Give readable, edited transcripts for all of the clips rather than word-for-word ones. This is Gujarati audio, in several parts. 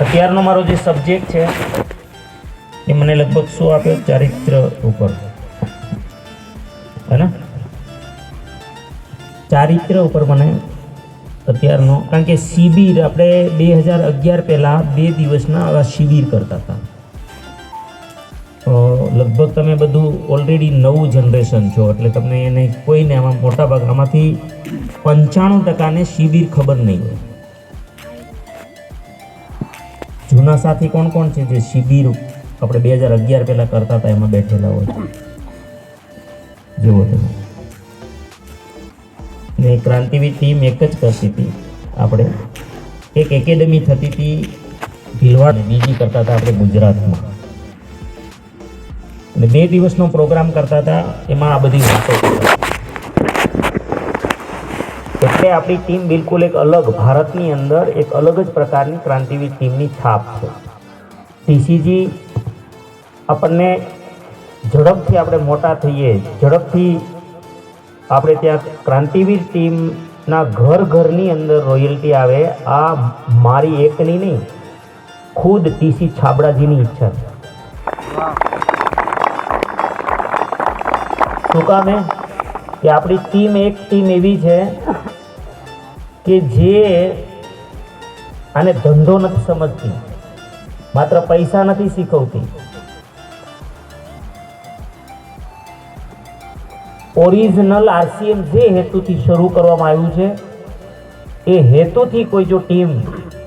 અત્યારનો મારો જે સબ્જેક્ટ છે એ મને લગભગ શું આપ્યો, ચારિત્ર ઉપર, હે ને? ચારિત્ર ઉપર મને અત્યારનો, કારણ કે શિબિર આપણે 2011 પહેલાં 2 દિવસના આવા શિબિર કરતા હતા. લગભગ તમે બધું ઓલરેડી નવું જનરેશન છો, એટલે તમને એને કોઈને આમાં મોટાભાગ આમાંથી 95% શિબિર ખબર નહીં હોય. જૂના સાથી કોણ કોણ છે જે શિબિર આપણે 2011 પહેલાં કરતા હતા એમાં બેઠેલા હોય? જુઓ તમે. ને ક્રાંતિવીર ટીમ એક જ કરતી હતી. આપણે એક એકેડમી થતી હતી ભીલવાડ, બીજી કરતા હતા આપણે ગુજરાતમાં. અને 2 દિવસનો પ્રોગ્રામ કરતા હતા, એમાં આ બધી વાતો કરતા. એટલે આપણી ટીમ બિલકુલ એક અલગ, ભારતની અંદર એક અલગ જ પ્રકારની ક્રાંતિવીર ટીમની છાપ છે. ટીસીજી આપણને ઝડપથી આપણે મોટા થઈએ, ઝડપથી આપણે ત્યાં ક્રાંતિવીર ટીમના ઘરની અંદર રોયલ્ટી આવે, આ મારી એકની નહીં, ખુદ ટીસી છાબડાજીની ઈચ્છા છે. શું કામ હે કે આપણી ટીમ એક ટીમ એવી છે કે જે આને ધંધો નથી સમજતી, માત્ર પૈસા નથી શીખવતી. ઓરિજિનલ આરસીએમ જે હેતુથી શરૂ કરવામાં આવ્યું છે એ હેતુથી કોઈ જો ટીમ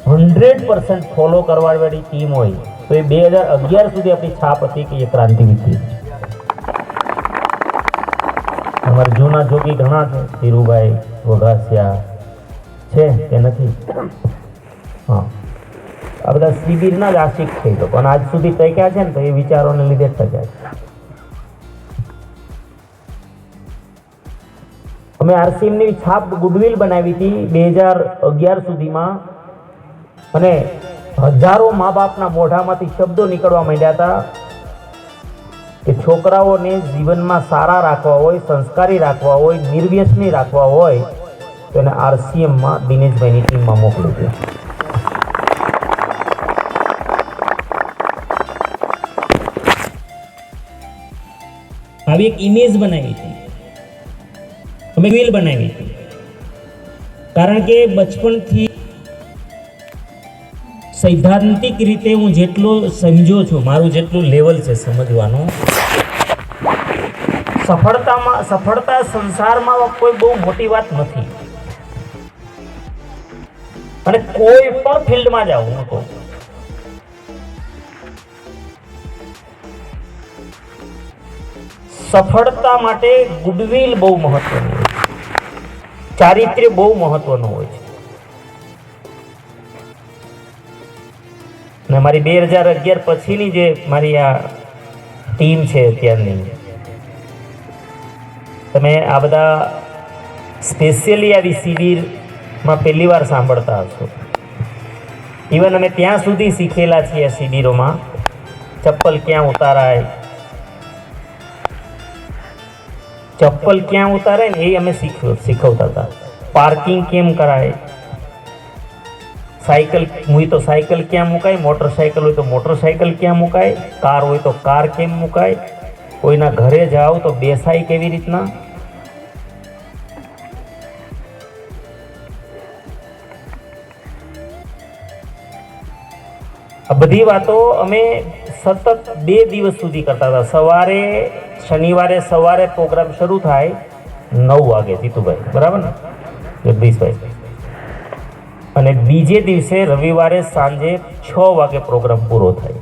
100% ફોલો કરવાવાળી ટીમ હોય તો એ 2011 સુધી આપણી છાપ હતી કે એ ક્રાંતિવીર ટીમ છે. અમારા જૂના જોગી ઘણા છે, ધીરુભાઈ વઘાસિયા છે કે નથી? હા, આ બધા શિબિરના જ આશિક છે તો, પણ આજ સુધી ટક્યા છે ને તો એ વિચારોને લીધે ટક્યા છે. અમે આરસીએમની છાપ ગુડવિલ બનાવી હતી 2011 સુધીમાં, અને હજારો મા બાપના મોઢામાંથી શબ્દો નીકળવા માંડ્યા હતા કે છોકરાઓને જીવનમાં સારા રાખવા હોય, સંસ્કારી રાખવા હોય, નિર્વ્યસની રાખવા હોય તો એને આરસીએમમાં દિનેશભાઈની ટીમમાં મોકલી દે. આવી એક ઇમેજ બનાવી હતી, અમે વિલ બનાવી હતી, કારણ કે બચપણથી સૈદ્ધાંતિક રીતે હું જેટલો સમજો છું, મારું જેટલું લેવલ છે સમજવાનું, સફળતા સંસારમાં કોઈ બહુ મોટી વાત નથી. અને કોઈ પણ ફિલ્ડમાં જાઓ, હું કહું સફળતા માટે ગુડવિલ બહુ મહત્વનું હોય છે, ચારિત્ર્ય બહુ મહત્વનું હોય છે. અને મારી 2011 પછીની જે મારી આ ટીમ છે અત્યારની, તમે આ બધા સ્પેશિયલી આવી શિબિરમાં પહેલી વાર સાંભળતા હશો. ઇવન અમે ત્યાં સુધી શીખેલા છીએ શિબિરોમાં, ચપ્પલ ક્યાં ઉતારાય, ચપ્પલ ક્યાં ઉતારે ને એ અમે શીખવતા હતા. પાર્કિંગ કેમ કરાય, સાયકલ હોય તો સાયકલ ક્યાં મુકાય, મોટરસાયકલ હોય તો મોટરસાયકલ ક્યાં મુકાય, કાર હોય તો કાર કેમ મુકાય, કોઈના ઘરે જાઓ તો બેસાય કેવી રીતના. આ બધી વાતો અમે સતત 2 દિવસ સુધી કરતા હતા. સવારે, શનિવારે સવારે પ્રોગ્રામ શરૂ થાય 9 વાગે, જીતુભાઈ બરાબર ને, જગદીશભાઈ, અને બીજે દિવસે રવિવારે સાંજે 6 વાગે પ્રોગ્રામ પૂરો થાય.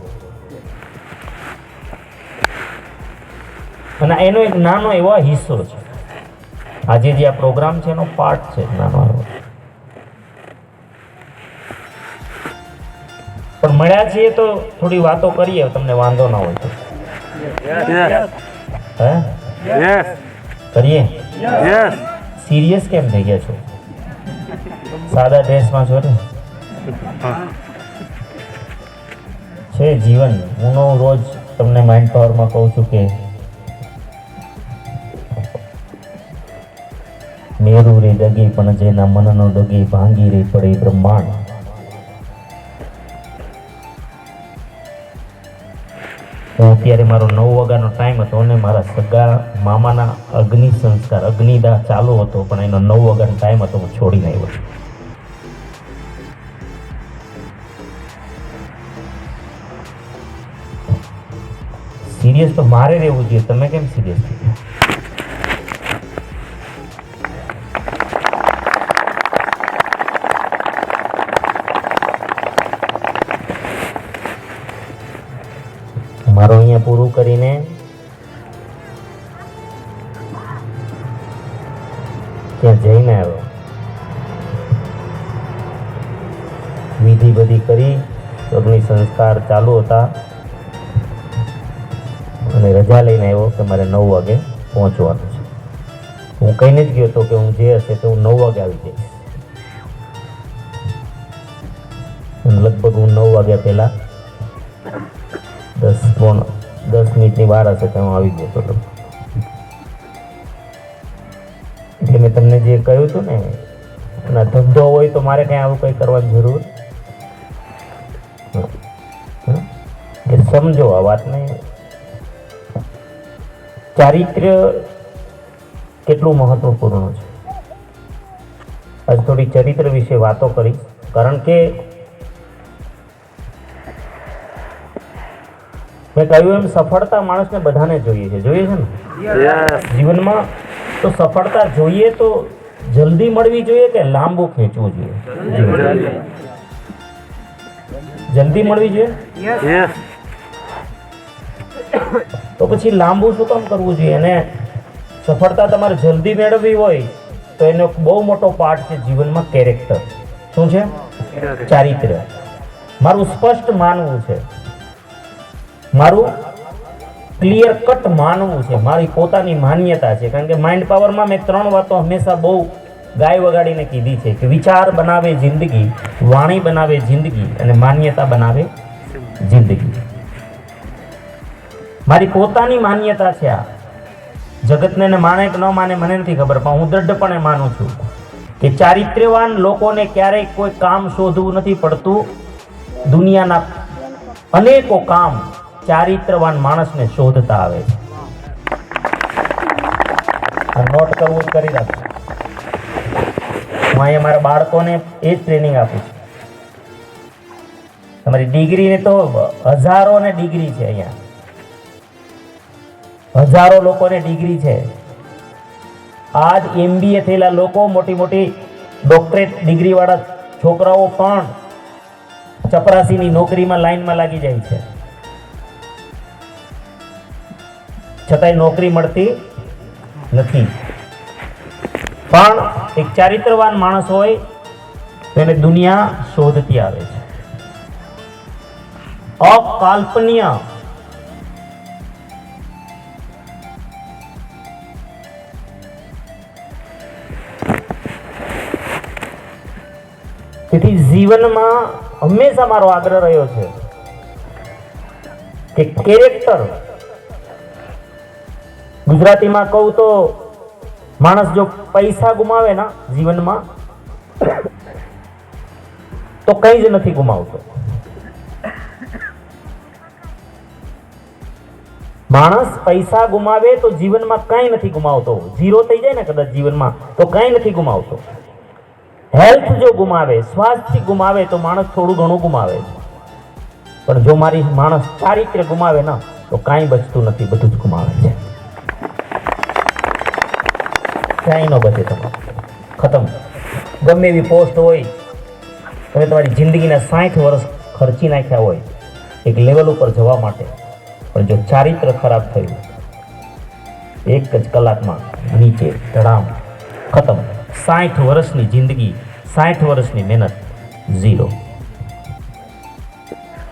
અને એનો એક નાનો એવો હિસ્સો છે, આજે જે આ પ્રોગ્રામ છે એનો પાર્ટ છે નાનો એવો. પણ મળ્યા છીએ તો થોડી વાતો કરીએ, તમને વાંધો ના હોય તો. કરીએ? સિરિયસ કેમ થઈ ગયા છો? સાદા ડ્રેસમાં છો ને? છે જીવન. હું રોજ તમને માઇન્ડ પાવરમાં કહું છું કે મેરુ રે ડગી પણ જેના મનનો ડગી ભાંગી રે પડે બ્રહ્માંડ. હું અત્યારે મારો 9 વાગ્યાનો ટાઈમ હતો અને મારા સગા મામાના અગ્નિ સંસ્કાર અગ્નિદાહ ચાલુ હતો, પણ એનો 9 વાગ્યાનો ટાઈમ હતો, હું છોડીને આવ્યો. સિરિયસ તો મારે રહેવું જોઈએ, તમે કેમ સિરિયસ થઈ ગયા? મારો અહીંયા પૂરું કરીને ત્યાં જઈને આવ્યો, વિધિ બધી કરી, અગ્નિ સંસ્કાર ચાલુ હતા અને રજા લઈને આવ્યો કે મારે 9 વાગે પહોંચવાનું છે. હું કહીને જ ગયો હતો કે હું જે હશે તો હું 9 વાગે આવી જઈશ. લગભગ હું 9 વાગ્યા પહેલા 10 મિનિટની વાર હશે તો હું આવી ગયો હતો. એટલે મેં તમને જે કહ્યું હતું ને, એના ધંધો હોય તો મારે કંઈ આવું કંઈ કરવાની જરૂર કે સમજો આ વાતને. ચારિત્ર્ય કેટલું મહત્વપૂર્ણ છે. આજ થોડી ચરિત્ર વિશે વાતો કરીશ, કારણ કે મેં કહ્યું એમ સફળતા માણસને બધાને જોઈએ છે ને જીવનમાં. તો સફળતા જોઈએ તો જલ્દી મળવી જોઈએ કે લાંબુ ખેંચવું જોઈએ? જલ્દી મળવી જોઈએ. તો પછી લાંબુ શું કામ કરવું જોઈએ? અને સફળતા તમારે જલ્દી મેળવવી હોય તો એનો બહુ મોટો પાર્ટ છે જીવનમાં કેરેક્ટર. શું છે? ચારિત્ર્ય. મારું સ્પષ્ટ માનવું છે, મારું ક્લિયર કટ માનવું છે, મારી પોતાની માન્યતા છે. કારણ કે માઇન્ડ પાવરમાં મેં 3 વાતો હંમેશા બહુ ગાય વગાડીને કીધી છે કે વિચાર બનાવે જિંદગી, વાણી બનાવે જિંદગી અને માન્યતા બનાવે જિંદગી. મારી પોતાની માન્યતા છે આ. જગતને માને કે ન માને મને નથી ખબર, પણ હું દ્રઢપણે માનું છું કે ચારિત્ર્યવાન લોકોને ક્યારેય કોઈ કામ શોધવું નથી પડતું. દુનિયાના અનેકો કામ ચારિત્રવાન માણસને શોધતા આવે છે. આ નોટ કરવું જ કરી રાખો. હું અહીંયા મારા બાળકોને એ જ ટ્રેનિંગ આપું છું. તમારી ડિગ્રીને તો હજારોને ડિગ્રી છે, અહીંયા હજારો લોકોને ડિગ્રી છે. આજ MBA થયેલા લોકો, મોટી મોટી ડોક્ટરેટ ડિગ્રીવાળા છોકરાઓ પણ ચપરાસીની નોકરીમાં લાઈનમાં લાગી જાય છે, છતાંય નોકરી મળતી નથી. પણ એક ચારિત્રવાન માણસ હોય તો એને દુનિયા શોધતી આવે છે. અકાલ્પનીય તેથી જીવનમાં હંમેશા મારો આગ્રહ રહ્યો છે કે કેરેક્ટર, ગુજરાતીમાં કહું તો માણસ જો પૈસા ગુમાવે ના જીવનમાં તો કંઈ જ નથી ગુમાવતો. માણસ પૈસા ગુમાવે તો જીવનમાં કંઈ નથી ગુમાવતો. 0 થઈ જાય ને કદાચ જીવનમાં તો કંઈ નથી ગુમાવતો. હેલ્થ જો ગુમાવે, સ્વાસ્થ્ય ગુમાવે તો માણસ થોડું ઘણું ગુમાવે છે. પણ જો માણસ ચારિત્ર્ય ગુમાવે ના તો કાંઈ બચતું નથી, બધું જ ગુમાવે છે. ક્યાંય ન બચે. તમે ખતમ. ગમે એવી પોસ્ટ હોય, તમે તમારી જિંદગીના 60 વર્ષ ખર્ચી નાખ્યા હોય એક લેવલ ઉપર જવા માટે, પણ જો ચારિત્ર ખરાબ થયું, એક જ કલાકમાં નીચે ધડામ, ખતમ. 60 વર્ષની જિંદગી, 60 વર્ષની મહેનત, 0.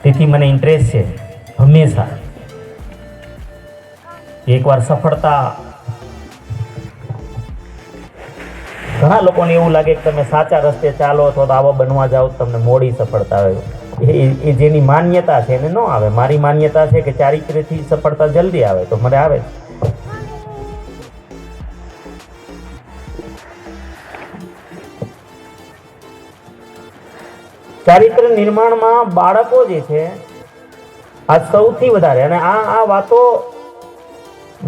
તેથી મને ઇન્ટરેસ્ટ છે હંમેશા. એકવાર સફળતા, ઘણા લોકોને એવું લાગે કે તમે સાચા રસ્તે ચાલો અથવા તો આવા બનવા જાઓ તમને મોડી સફળતા આવે. એ જેની માન્યતા છે એને ન આવે. મારી માન્યતા છે કે ચારિત્ર્યથી સફળતા જલ્દી આવે, તો મને આવે. ચારિત્ર નિર્માણમાં બાળકો જે છે આ સૌથી વધારે. અને આ વાતો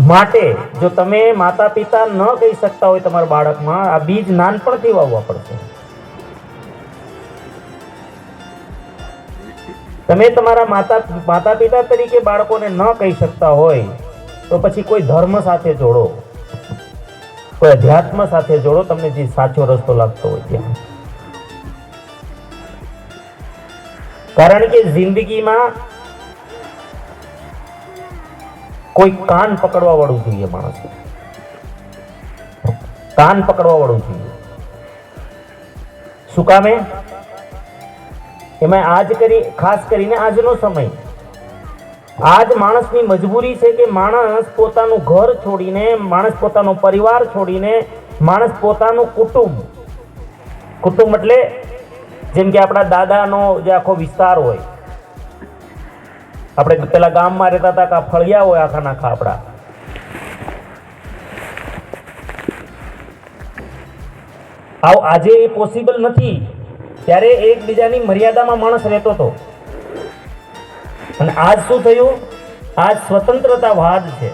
માટે જો તમે માતા પિતા ન કહી શકતા હોય તમારા બાળકમાં, આ બીજ નાનપણથી વાવવા પડશે. તમે તમારા માતા પિતા તરીકે બાળકોને ન કહી શકતા હોય તો પછી કોઈ ધર્મ સાથે જોડો, કોઈ અધ્યાત્મ સાથે જોડો, તમને જે સાચો રસ્તો લાગતો હોય ત્યાં. કારણ કે જિંદગીમાં કોઈ કાન પકડવા વાળું જોઈએ. માણસ કાન પકડવા વાળું જોઈએ. શું કામે? એમાં ખાસ કરીને આજનો સમય, આજ માણસની મજબૂરી છે કે માણસ પોતાનું ઘર છોડીને, માણસ પોતાનો પરિવાર છોડીને, માણસ પોતાનું કુટુંબ એટલે જેમ કે આપણા દાદાનો જે આખો વિસ્તાર હોય, આપણે પેલા ગામમાં રહેતા હતા કે ફળિયા હોય આખા નાખા આપણા, આજે એ પોસિબલ નથી. ત્યારે એકબીજાની મર્યાદામાં માણસ રહેતો હતો. અને આજ શું થયું? આજ સ્વતંત્રતાવાદ છે,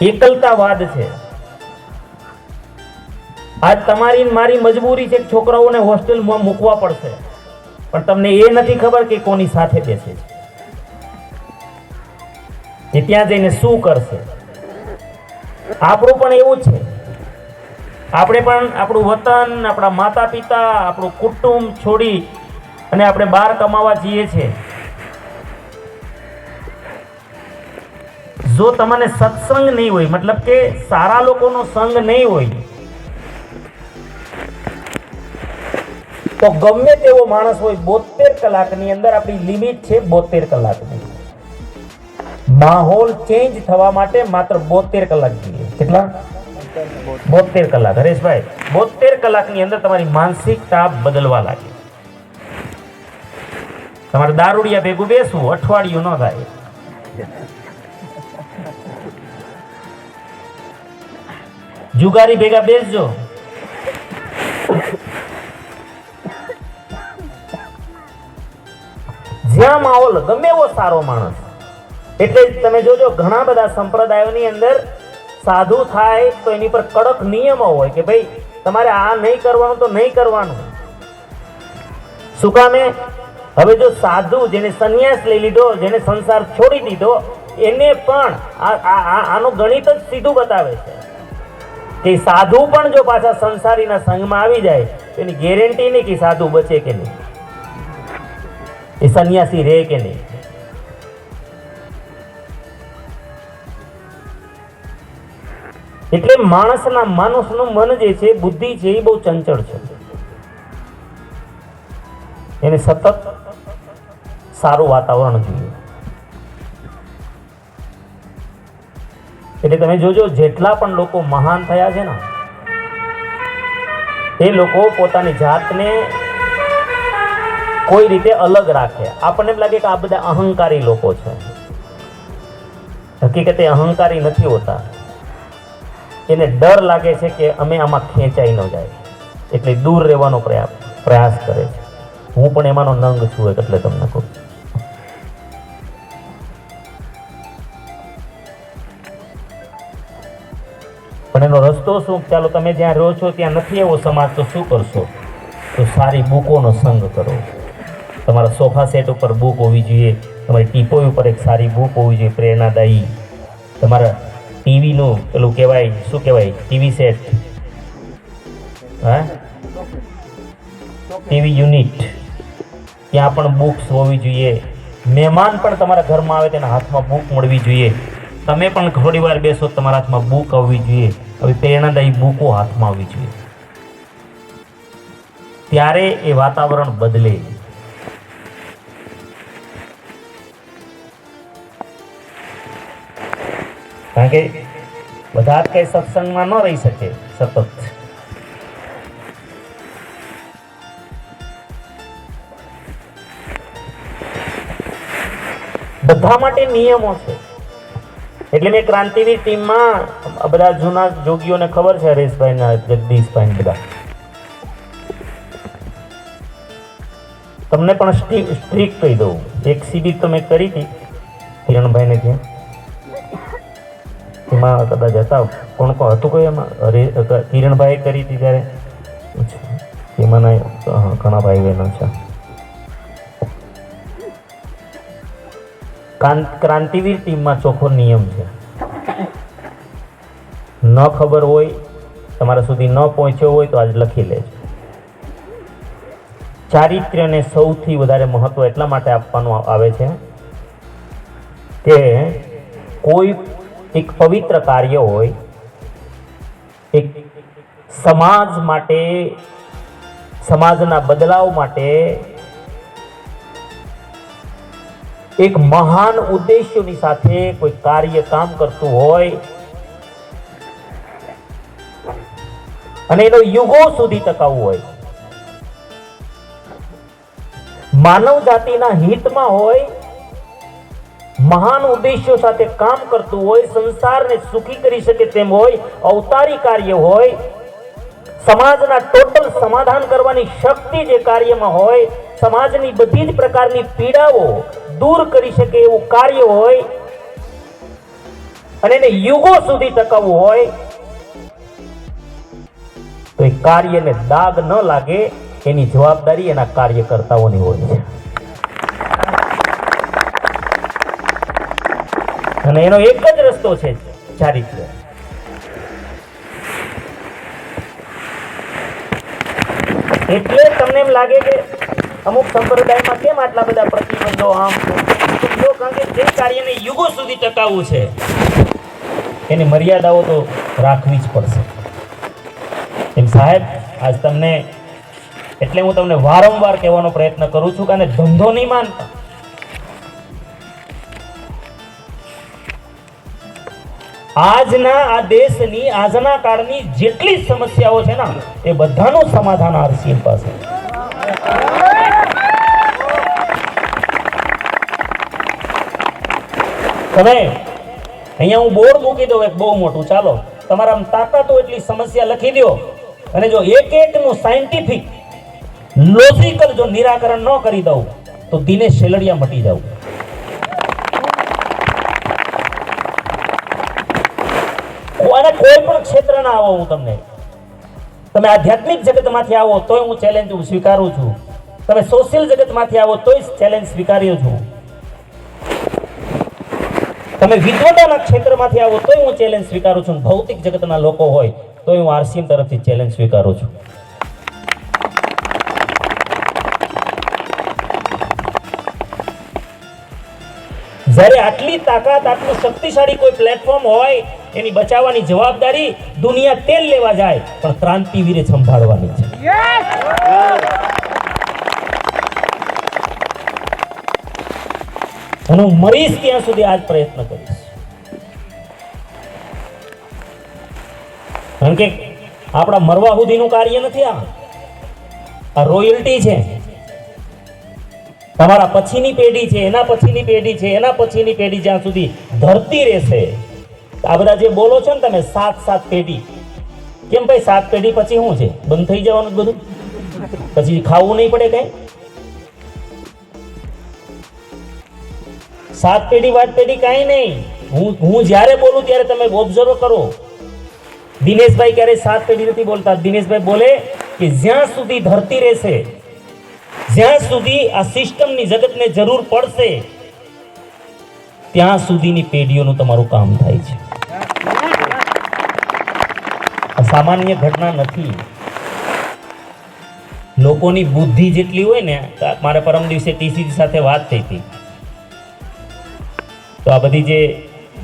એકલતાવાદ છે. આજ તમારી મારી મજબૂરી છે કે છોકરાઓને હોસ્ટેલમાં મૂકવા પડશે, પણ તમને એ નથી ખબર કે કોની સાથે બેસે છે, એ ત્યાં જઈને શું કરશે. આપણું પણ એવું છે. આપણે પણ આપણું વતન, આપણા માતા પિતા, આપણું કુટુંબ છોડી અને આપણે બહાર કમાવા જઈએ છીએ. જો તમને સત્સંગ નહીં હોય, મતલબ કે સારા લોકોનો સંગ નહીં હોય, તો ગમે તેવો માણસ હોય 72 કલાકની અંદર, આપણી લિમિટ છે 72 કલાકની. માહોલ ચેન્જ થવા માટે માત્ર 72 કલાક જોઈએ. કેટલા? 72 કલાક. હરેશભાઈ, 72 કલાકની અંદર તમારી માનસિકતા બદલવા લાગે. તમારે દારૂડિયા ભેગું બેસવું અઠવાડિયું ન થાય. જુગારી ભેગા બેસજો, જ્યાં માહોલ ગમે એવો સારો માણસ. એટલે તમે જોજો ઘણા બધા સંપ્રદાયોની અંદર સાધુ થાય તો એની પર કડક નિયમો હોય કે ભાઈ તમારે આ નહીં કરવાનું તો નહીં કરવાનું. શું કામે? હવે જો સાધુ જેને સંન્યાસ લઈ લીધો, જેને સંસાર છોડી દીધો, એને પણ આનું ગણિત જ સીધું બતાવે છે કે સાધુ પણ જો પાછા સંસારીના સંગમાં આવી જાય તો એની ગેરંટી નહીં કે સાધુ બચે કે નહીં, એ સંન્યાસી રહે કે નહીં. એટલે માણસનું મન જે છે, બુદ્ધિ છે, એ બહુ ચંચળ છે. એને સતત સારું વાતાવરણ જોઈએ. એટલે તમે જોજો જેટલા પણ લોકો મહાન થયા છે ને, એ લોકો પોતાની જાતને કોઈ રીતે અલગ રાખે. આપણને એમ લાગે કે આ બધા અહંકારી લોકો છે. હકીકતે અહંકારી નથી હોતા. એને ડર લાગે છે કે અમે આમાં ખેંચાઈ ન જાય, એટલે દૂર રહેવાનો પ્રયાસ કરે છે. હું પણ એમાંનો નંગ છું, એટલે તમને કહું. પણ એનો રસ્તો શું? ચાલો તમે જ્યાં રહો છો ત્યાં નથી એવો સમાજ, તો શું કરશો? તો સારી બુકોનો સંગ કરો. તમારા સોફા સેટ ઉપર બુક હોવી જોઈએ, તમારી ટીપોઈ ઉપર એક સારી બુક હોવી જોઈએ, પ્રેરણાદાયી. તમારા ટીવીનું પેલું કહેવાય, શું કહેવાય, ટીવી સેટ, હા, ટીવી યુનિટ, ત્યાં પણ બુક્સ હોવી જોઈએ. મહેમાન પણ તમારા ઘરમાં આવે તેના હાથમાં બુક મળવી જોઈએ. તમે પણ થોડી વાર બેસો, તમારા હાથમાં બુક આવવી જોઈએ. હવે પ્રેરણાદાયી બુકો હાથમાં આવવી જોઈએ. ત્યારે એ વાતાવરણ બદલે. કારણ કે બધા જ કઈ સત્સંગમાં ન રહી શકે સતત. બધા માટે નિયમો છે. એટલે મેં ક્રાંતિવીર ટીમમાં બધા જૂના જોગીઓને ખબર છે, હરેશભાઈ ના, જગદીશભાઈ, બધા તમને પણ સ્ટ્રીક કહી દઉં, એક સીડી તો મેં કરી હતી કિરણભાઈને ત્યાં, એમાં કદાચ હતા કોણ કોણ હતું કોઈ એમાં, કિરણભાઈએ કરી હતી ત્યારે એમાંના ઘણા ભાઈ બહેનો છે. ક્રાંતિવીર ટીમમાં ચોખ્ખો નિયમ છે, ન ખબર હોય, તમારા સુધી ન પહોંચ્યો હોય તો આજ લખી લેજો. ચારિત્ર્યને સૌથી વધારે મહત્વ એટલા માટે આપવાનું આવે છે કે કોઈ એક પવિત્ર કાર્ય હોય, એક સમાજ માટે, સમાજના બદલાવ માટે, એક મહાન ઉદ્દેશ્યોની સાથે કોઈ કાર્ય કામ કરતું હોય અને એનો યુગો સુધી ટકાવવું હોય, માનવ જાતિના હિતમાં હોય, મહાન ઉદ્દેશ્યો સાથે કામ કરતું હોય, સંસારને સુખી કરી શકે તેમ હોય, અવતારી કાર્ય હોય, સમાજના ટોટલ સમાધાન કરવાની શક્તિ જે કાર્યમાં હોય, સમાજની બધી જ પ્રકારની પીડાઓ દૂર કરી શકે એવું કાર્ય હોય અને એને યુગો સુધી ટકાવવું હોય તો એ કાર્યને દાગ ન લાગે એની જવાબદારી એના કાર્યકર્તાઓની હોય છે. અને એનો એક જ રસ્તો છે ચારિત્ર્ય. એટલે તમને એમ લાગે કે અમુક સંપ્રદાયમાં કેમ આટલા બધા પ્રતિબંધો આમ, કારણ કે જે કાર્યને યુગો સુધી ટકાવવું છે એની મર્યાદાઓ તો રાખવી જ પડશે. એમ સાહેબ આજ તમને એટલે હું તમને વારંવાર કહેવાનો પ્રયત્ન કરું છું કે આને ધંધો નહીં માનતા. આજના આ દેશની, આજના કાળની જેટલી સમસ્યાઓ છે ને એ બધાનું સમાધાન આરસીએમ પાસે. તમે અહીંયા હું બોર્ડ મૂકી દઉં એક બહુ મોટું, ચાલો તમારા તાકાત હોય એટલી સમસ્યા લખી દો અને જો એક નું સાયન્ટિફિક લોજિકલ જો નિરાકરણ ન કરી દઉં તો દિનેશ શેલડિયા મટી જાવ. અને કોઈ પણ ક્ષેત્રના આવો, હું તમને, તમે આધ્યાત્મિક જગતમાંથી આવો તોય હું ચેલેન્જ સ્વીકારું છું, તમે સોશિયલ જગતમાંથી આવો તોય ચેલેન્જ સ્વીકાર્યો છું, તમે વિદ્વતાના ક્ષેત્રમાંથી આવો તોય હું ચેલેન્જ સ્વીકારું છું, ભૌતિક જગતના લોકો હોય તોય હું આરસીએમ તરફથી ચેલેન્જ સ્વીકારું છું. જ્યારે આટલી તાકાત, આટલું શક્તિશાળી કોઈ પ્લેટફોર્મ હોય એની બચાવવાની જવાબદારી દુનિયા તેલ લેવા જાય પણ ક્રાંતિવીરે સંભાળવાની છે. અને હું મરીશ ત્યાં સુધી આજ પ્રયત્ન કરીશ. કારણ કે આપણા મરવા સુધીનું કાર્ય નથી, આ રોયલ્ટી છે. તમારા પછીની પેઢી છે, એના પછીની પેઢી છે, એના પછીની પેઢી જ્યાં સુધી ધરતી રહેશે. આ બધા જે બોલો છો ને તમે, 7 પેઢી, કેમ ભાઈ 7 પેઢી પછી શું છે? બંધ થઈ જવાનું બધું? પછી ખાવું નહીં પડે કઈ? 7 પેઢી 8 પેઢી કાંઈ નહીં. હું જ્યારે બોલું ત્યારે તમે ઓબ્ઝર્વ કરો. દિનેશભાઈ ક્યારે 7 પેઢી નથી બોલતા. દિનેશભાઈ બોલે કે જ્યાં સુધી ધરતી રહેશે, જ્યાં સુધી આ સિસ્ટમની જગતને જરૂર પડશે ત્યાં સુધીની પેઢીઓનું તમારું કામ થાય છે. સામાન્ય ઘટના નથી. લોકોની બુદ્ધિ જેટલી હોય ને, મારે પરમ દિવસે ટીસીજી સાથે વાત થઈ હતી તો આ બધી જે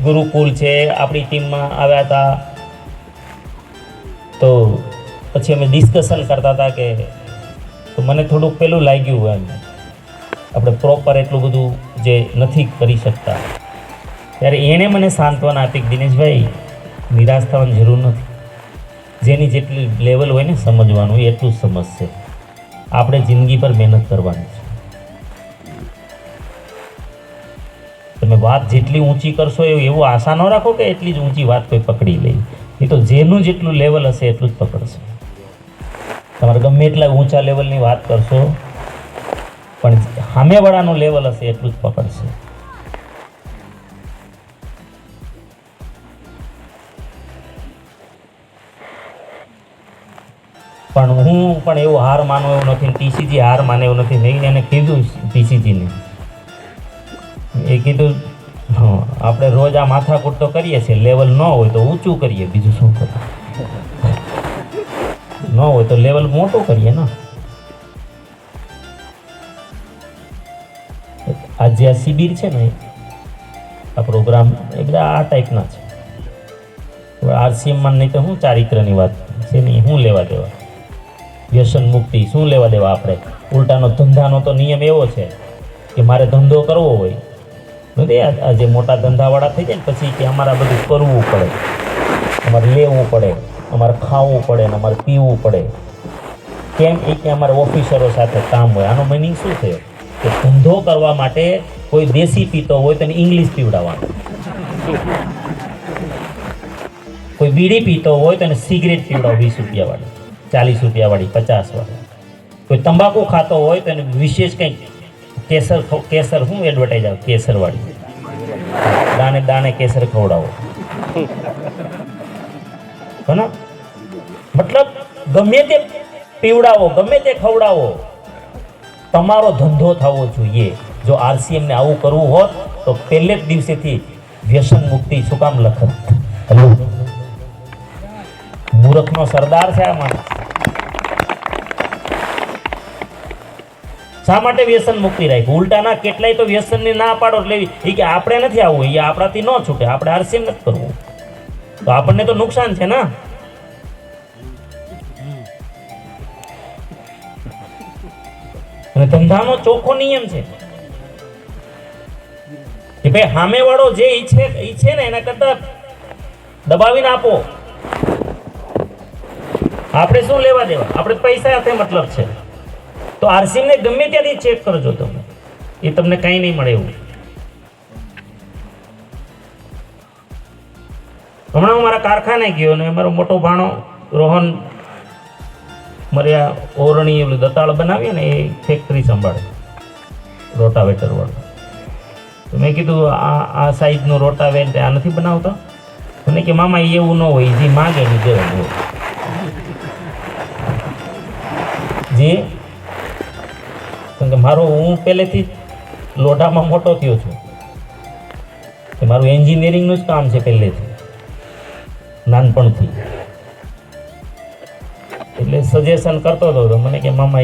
ગુરુકુલ છે આપણી ટીમમાં આવ્યા હતા, તો પછી અમે ડિસ્કશન કરતા હતા કે તો મને થોડુંક પેલું લાગ્યું એમ, આપણે પ્રોપર એટલું બધું જે નથી કરી શકતા. ત્યારે એણે મને સાંત્વના આપી કે દિનેશભાઈ નિરાશ થવાની જરૂર નથી, જેની જેટલી લેવલ હોય ને સમજવાનું એ એટલું જ સમજશે. આપણે જિંદગી પર મહેનત કરવાની છે. તમે વાત જેટલી ઊંચી કરશો એવું આશા ન રાખો કે એટલી જ ઊંચી વાત કોઈ પકડી લે. એ તો જેનું જેટલું લેવલ હશે એટલું જ પકડશે. તમારે ગમે એટલા ઊંચા લેવલની વાત કરશો પણ સામેવાળાનું લેવલ હશે એટલું જ પકડશે. પણ હું પણ એવું હાર માનવું એવું નથી, ટીસીજી હાર માને એવું નથી. મેં એને કીધું ટીસીજીને, એ કીધું આપણે રોજ આ માથાકૂટ તો કરીએ છીએ, લેવલ ન હોય તો ઊંચું કરીએ, બીજું શું કરીએ? ન હોય તો લેવલ મોટું કરીએ ને. આ જે આ શિબિર છે ને, આ પ્રોગ્રામ એ બધા આ ટાઈપના છે. આરસીએમમાં નહીં તો શું ચારિત્રની વાત છે નહીં, શું લેવા દેવા? વ્યસન મુક્તિ શું લેવા દેવા? આપણે ઉલટાનો ધંધાનો તો નિયમ એવો છે કે મારે ધંધો કરવો હોય નથી, આ જે મોટા ધંધાવાળા થઈ જાય ને પછી કે અમારે બધું કરવું પડે, અમારે લેવું પડે, અમારે ખાવું પડે ને અમારે પીવું પડે. કેમ? એ કે અમારે ઓફિસરો સાથે કામ હોય. આનો મિનિંગ શું થયો કે ધંધો કરવા માટે કોઈ દેશી પીતો હોય તો એને ઇંગ્લિશ પીવડાવવાનું, કોઈ બીડી પીતો હોય તો એને સિગરેટ પીવડાવો 20 રૂપિયાવાળી, 40 રૂપિયાવાળી, 50 વાળી. કોઈ તંબાકુ ખાતો હોય તો એને વિશેષ કંઈક કેસર શું એડવર્ટાઈઝ આવે, કેસરવાળી, દાણે દાણે કેસર ખવડાવો. હા, મતલબ ગમે તે પીવડાવો, ગમે તે ખવડાવો, તમારો ધંધો થવો જોઈએ. જો આરસીએમને આવું કરવું હોત તો પહેલે જ દિવસેથી વ્યસન મુક્તિ શું કામ લખત? મૂર્ખનો સરદાર છે આ માણસ. શા માટે વ્યસન મુક્તિ રાખી? ઉલટાના કેટલાય તો વ્યસનની ના પાડો લેવી એ કે આપણે નથી આવવું, એ આપણાથી ન છૂટે, આપણે આરસીએમ નથી કરવું, તો આપણને તો નુકસાન છે ને. અને ધંધાનો ચોખ્ખો નિયમ છે કે ભાઈ સામેવાળો જે ઈચ્છે ને એના કરતા દબાવીને આપો. આપણે શું લેવા દેવા? આપણે પૈસા સાથે મતલબ છે. તો આરસીએમને ગમે ત્યાંથી ચેક કરજો તમે, એ તમને કંઈ નહીં મળે એવું. હમણાં હું મારા કારખાને ગયો ને મારો મોટો ભાણો રોહન મારે આ ઓરણી ઓલું દતાળ બનાવીએ ને એ ફેક્ટરી સંભાળે, રોટાવેટર વાળું. તો મેં કીધું આ સાઈઝનું રોટાવેટર આ નથી બનાવતા? મને કે મામા એવું ન હોય, જે માગે ને દેવાનું હોય. જે કારણ કે હું પહેલેથી લોઢામાં મોટો થયો છું, કે મારું એન્જિનિયરિંગનું જ કામ છે પહેલેથી, નાનપણથી. એટલે સજેશન કરતો હતો તો મને કે મામા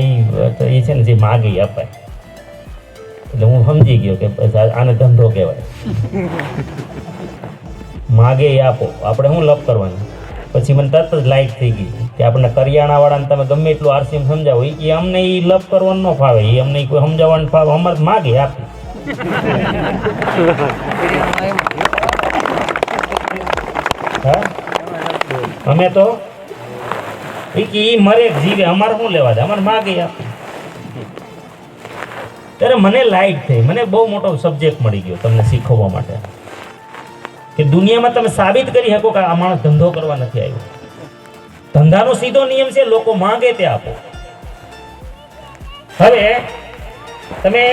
એ છે ને જે માગે અપાય. એટલે હું સમજી ગયો કે આને ધંધો કહેવાય, માગે એ આપો, આપણે શું લપ કરવાની. પછી મને તરત જ લાઈટ થઈ ગઈ કે આપણે કરિયાણાવાળાને તમે ગમે એટલું આરસીએમ સમજાવો, એ અમને એ લપ કરવાનું ન ફાવે, એ અમને કોઈ સમજાવવાનું ફાવે, અમારે માગે આપે. હા, અમે તો એ મરે જીવે, અમારે શું લેવા દે, અમારે માગે આપે. ત્યારે મને લાઈટ થઈ, મને બહુ મોટો સબ્જેક્ટ મળી ગયો તમને શીખવવા માટે કે દુનિયામાં તમે સાબિત કરી શકો કે આ માણસ ધંધો કરવા નથી આવ્યો. ધંધાનો સીધો નિયમ છે, લોકો માંગે તે આપો. હવે તમે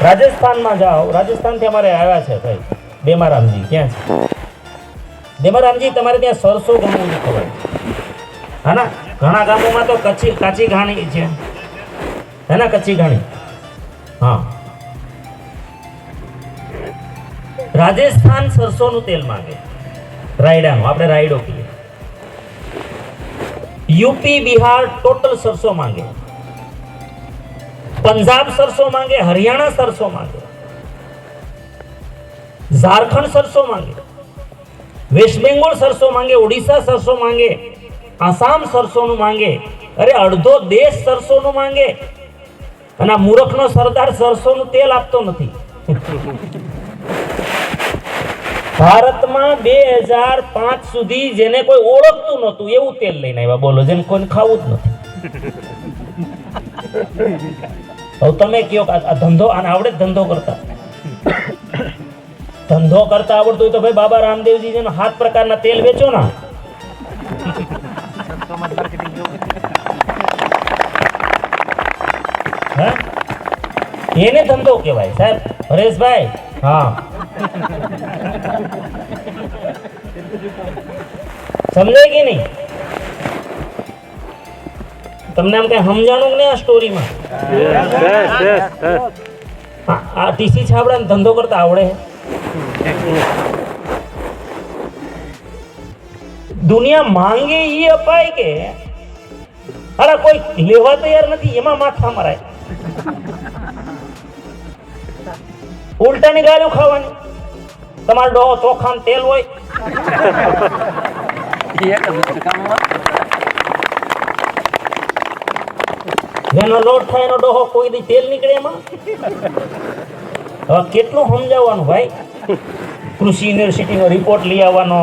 રાજસ્થાનમાં જાઓ, રાજસ્થાનથી અમારે આવ્યા છે ભાઈ બેમારામજી. ક્યાં છે બેમારામજી? તમારે ત્યાં સરસો ઘણું ખબર હા ના? ઘણા ગામોમાં તો કાચી ઘાણી છે, હે ને? કચ્છી ઘાણી. હા, રાજસ્થાન સરસોનું તેલ માંગે, રાયડાનું, આપણે રાયડો કહીએ. યુપી બિહાર ટોટલ સરસો માંગે, પંજાબ સરસો માંગે, હરિયાણા સરસો માંગે, ઝારખંડ સરસો માંગે, વેસ્ટ બેંગોલ સરસો માંગે, ઓડિશા સરસો માંગે, આસામ સરસોનું માંગે. અરે અડધો દેશ સરસોનું માંગે. અને આ મૂર્ખનો સરદાર સરસોનું તેલ આપતો નથી. ભારતમાં 2005 સુધી જેને કોઈ ઓળખતું નહોતું એવું તેલ લઈને આવ્યા, બોલો, જેને કોઈને ખાવું જ નથી. હવે તમે કયો આ ધંધો આને આવડે? ધંધો કરતા આવડતું હોય તો ભાઈ બાબા રામદેવજી જેનો 7 પ્રકારના તેલ વેચો ના. એને ધંધો કહેવાય સાહેબ. હરેશભાઈ, હા, સમજાય કે નહીં? તમને આમ કઈ સમજાણું કે નહીં આ સ્ટોરીમાં? આ ટીસી છાબડા ધંધો કરતા આવડે? દુનિયા માંગે એ અપાય કે અરે કોઈ લેવા તૈયાર નથી, એમાં માથા મરાય. ઉલટાની ગાળ્યું ખાવાની. તમારો ડોહો ચોખામાં તેલ હોય, જેનો લોટ થાય એનો ડોહો કોઈ દી તેલ નીકળે એમાં. હવે કેટલું સમજાવવાનું ભાઈ? કૃષિ યુનિવર્સિટીનો રિપોર્ટ લઈ આવવાનો,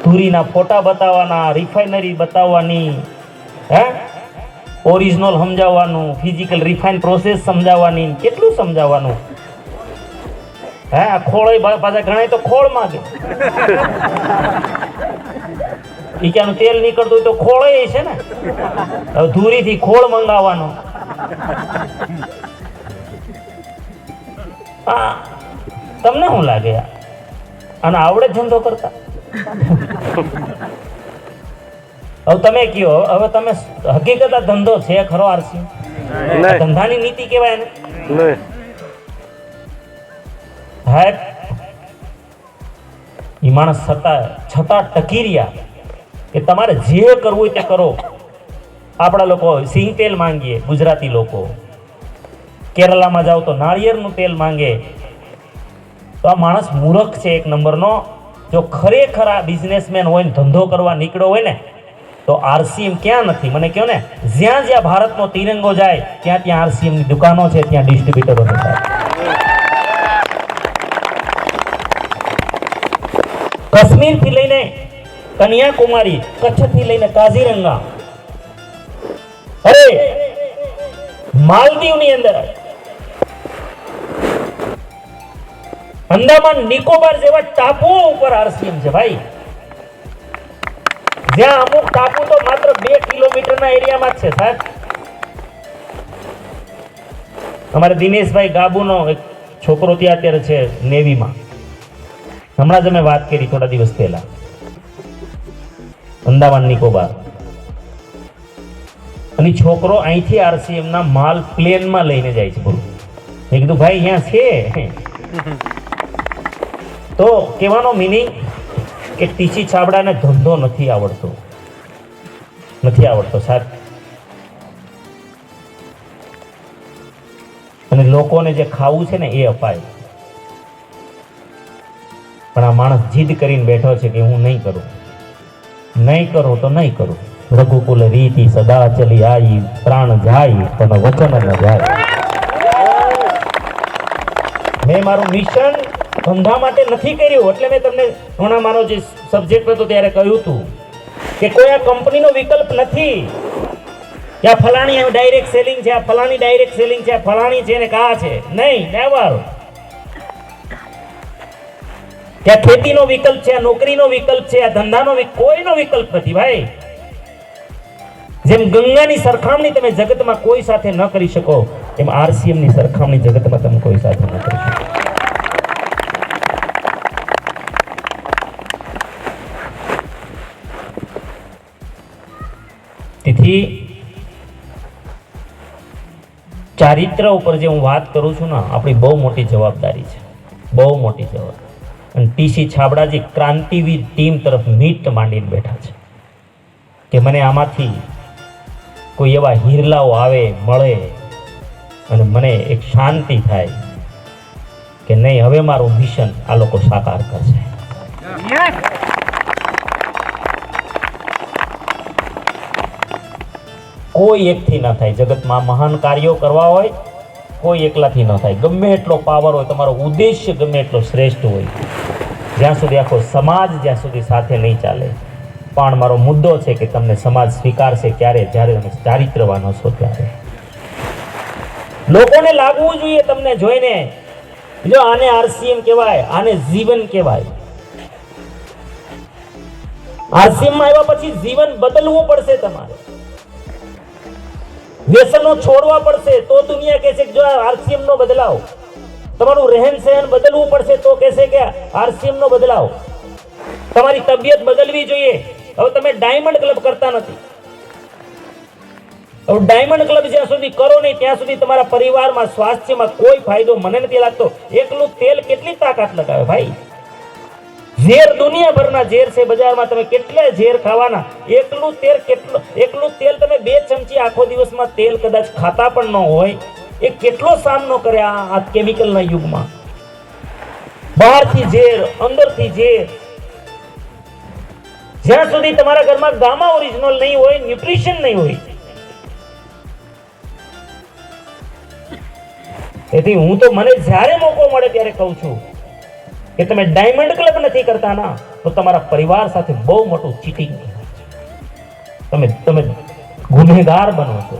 ધૂરીના ફોટા બતાવવાના, રિફાઇનરી બતાવવાની, હે, ઓરિજિનલ સમજાવવાનું, ફિઝિકલ રિફાઇન પ્રોસેસ સમજાવવાની, કેટલું સમજાવવાનું? હે, આ ખોળ પાછા ઘણા તો ખોળ માંગે. ઈચાનું તેલ નીકળતું હોય તો ખોળ છે ને. હવે ધૂરીથી ખોળ મંગાવવાનો. હા, તમને શું લાગે આને આવડે ધંધો કરતા? હવે તમે કયો, હવે તમે હકીકત આ ધંધો છે ખરો આરસી? ધંધાની નીતિ કહેવાય ને. હા, એ માણસ છતાં ટકી રહ્યા કે તમારે જે કરવું હોય તે કરો. આપણા લોકો સિંગ તેલ માંગીએ, ગુજરાતી લોકો. કેરલામાં જાઓ તો નાળિયેરનું તેલ માંગે. તો આ માણસ મૂર્ખ છે એક નંબરનો. જો ખરેખર આ બિઝનેસમેન હોય ને, ધંધો કરવા નીકળ્યો હોય ને, તો આરસીએમ ક્યાં નથી? મને કહો ને, જ્યાં જ્યાં ભારતનો તિરંગો જાય ત્યાં ત્યાં આરસીએમની દુકાનો છે, ત્યાં ડિસ્ટ્રીબ્યુટરો છે. કાશ્મીરથી લઈને કન્યાકુમારી, કચ્છથી લઈને કાઝીરંગા, અરે માલદીવની અંદર, અંદામાન નિકોબાર જેવા ટાપુઓ ઉપર આરસીએમ છે ભાઈ. જ્યાં અમુક ટાપુ તો માત્ર 2 કિલોમીટરના એરિયામાં જ છે સાહેબ. અમારે દિનેશભાઈ ગાબુનો એક છોકરો ત્યાં અત્યારે છે નેવીમાં. હમણાં જ અમે વાત કરી થોડા દિવસ પહેલા. અંદામાન નિકોબાર. અને છોકરો અહીંથી આરસીએમ ના માલ પ્લેનમાં લઈને જાય છે. બોલો, મેં કીધું ભાઈ અહીંયા છે. તો કહેવાનો મિનિંગ કે ટીસી છાબડાને ધંધો નથી આવડતો સાહેબ. અને લોકોને જે ખાવું છે ને એ અપાય. પણ આ માણસ જીદ કરીને બેઠો છે કે હું નહીં કરું તો નહીં કરું. રઘુકુલ રીતિ સદા ચલી આઈ, પ્રાણ જાય પણ વચન ન જાય. મેં મારું મિશન ધંધા માટે નથી કર્યું. એટલે મેં તમને હમણાં મારો જે સબ્જેક્ટ હતો ત્યારે કહ્યું હતું કે કોઈ આ કંપનીનો વિકલ્પ નથી કે આ ફલાણી ડાયરેક્ટ સેલિંગ છે, આ ફલાણી ડાયરેક્ટ સેલિંગ છે, આ ફલાણી છે ને કા છે. નહીં, નેવર. કે આ ખેતીનો વિકલ્પ છે, આ નોકરીનો વિકલ્પ છે, આ ધંધાનો કોઈનો વિકલ્પ નથી ભાઈ. જેમ ગંગાની સરખામણી તમે જગતમાં કોઈ સાથે ન કરી શકો, એમ આરસીએમની સરખામણી જગતમાં તમે કોઈ સાથે ન કરી શકો. તેથી ચારિત્ર ઉપર જે હું વાત કરું છું ને, આપણી બહુ મોટી જવાબદારી છે, બહુ મોટી જવાબદારી. અને ટીસી છાબડાજી ક્રાંતિવીર ટીમ તરફ મીટ માંડીને બેઠા છે કે મને આમાંથી કોઈ એવા હીરલાઓ આવે, મળે અને મને એક શાંતિ થાય કે નહીં, હવે મારું મિશન આ લોકો સાકાર કરશે. કોઈ એકથી ન થાય. જગતમાં મહાન કાર્યો કરવા હોય કોઈ એકલાથી ન થાય. ગમે એટલો પાવર હોય, તમારો ઉદ્દેશ્ય ગમે એટલો શ્રેષ્ઠ હોય, જ્યાં સુધી આખો સમાજ જ્યાં સુધી સાથે નહીં ચાલે. પણ મારો મુદ્દો છે કે તમને સમાજ સ્વીકારશે ક્યારે? જ્યારે તમે ચારિત્રવાન હશો ત્યારે. લોકોને લાગવું જોઈએ તમને જોઈને, જો આને આરસીએમ કહેવાય, આને જીવન કહેવાય. આરસીએમ માં આવ્યા પછી જીવન બદલવું પડશે તમારે. વ્યસનો છોડવા પડશે તો દુનિયા કહેશે કે જો આરસીએમ નો બદલાવ, તમારું રહેન સહન બદલવું પડશે તો કહેશે કે આરસીએમ નો બદલાવ, તમારી તબિયત બદલવી જોઈએ. હવે તમે ડાયમંડ ક્લબ કરતા નથી. હવે ડાયમંડ ક્લબ જ્યાં સુધી કરો નહીં ત્યાં સુધી તમારા પરિવારમાં સ્વાસ્થ્યમાં કોઈ ફાયદો મને નથી લાગતો. એકલું તેલ કેટલી તાકાત લગાવે ભાઈ? ઝેર દુનિયાભરના ઝેર છે બજારમાં, તમે કેટલા ઝેર ખાવાના? એકલું તેલ તમે 2 ચમચી આખો દિવસમાં તેલ કદાચ ખાતા પણ ન હોય, એ કેટલો સામનો કરે આ કેમિકલના યુગમાં. બહારથી ઝેર, અંદરથી ઝેર. જ્યાં સુધી તમારા ઘરમાં ગામા ઓરિજિનલ નહીં હોય, ન્યુટ્રિશન નહીં હોય. તેથી હું તો મને જ્યારે મોકો મળે ત્યારે કહું છું કે તમે ડાયમંડ ક્લબ નથી કરતા ના તો તમારા પરિવાર સાથે બહુ મોટું ચીટિંગ, તમે ગુનેગાર બનો છો.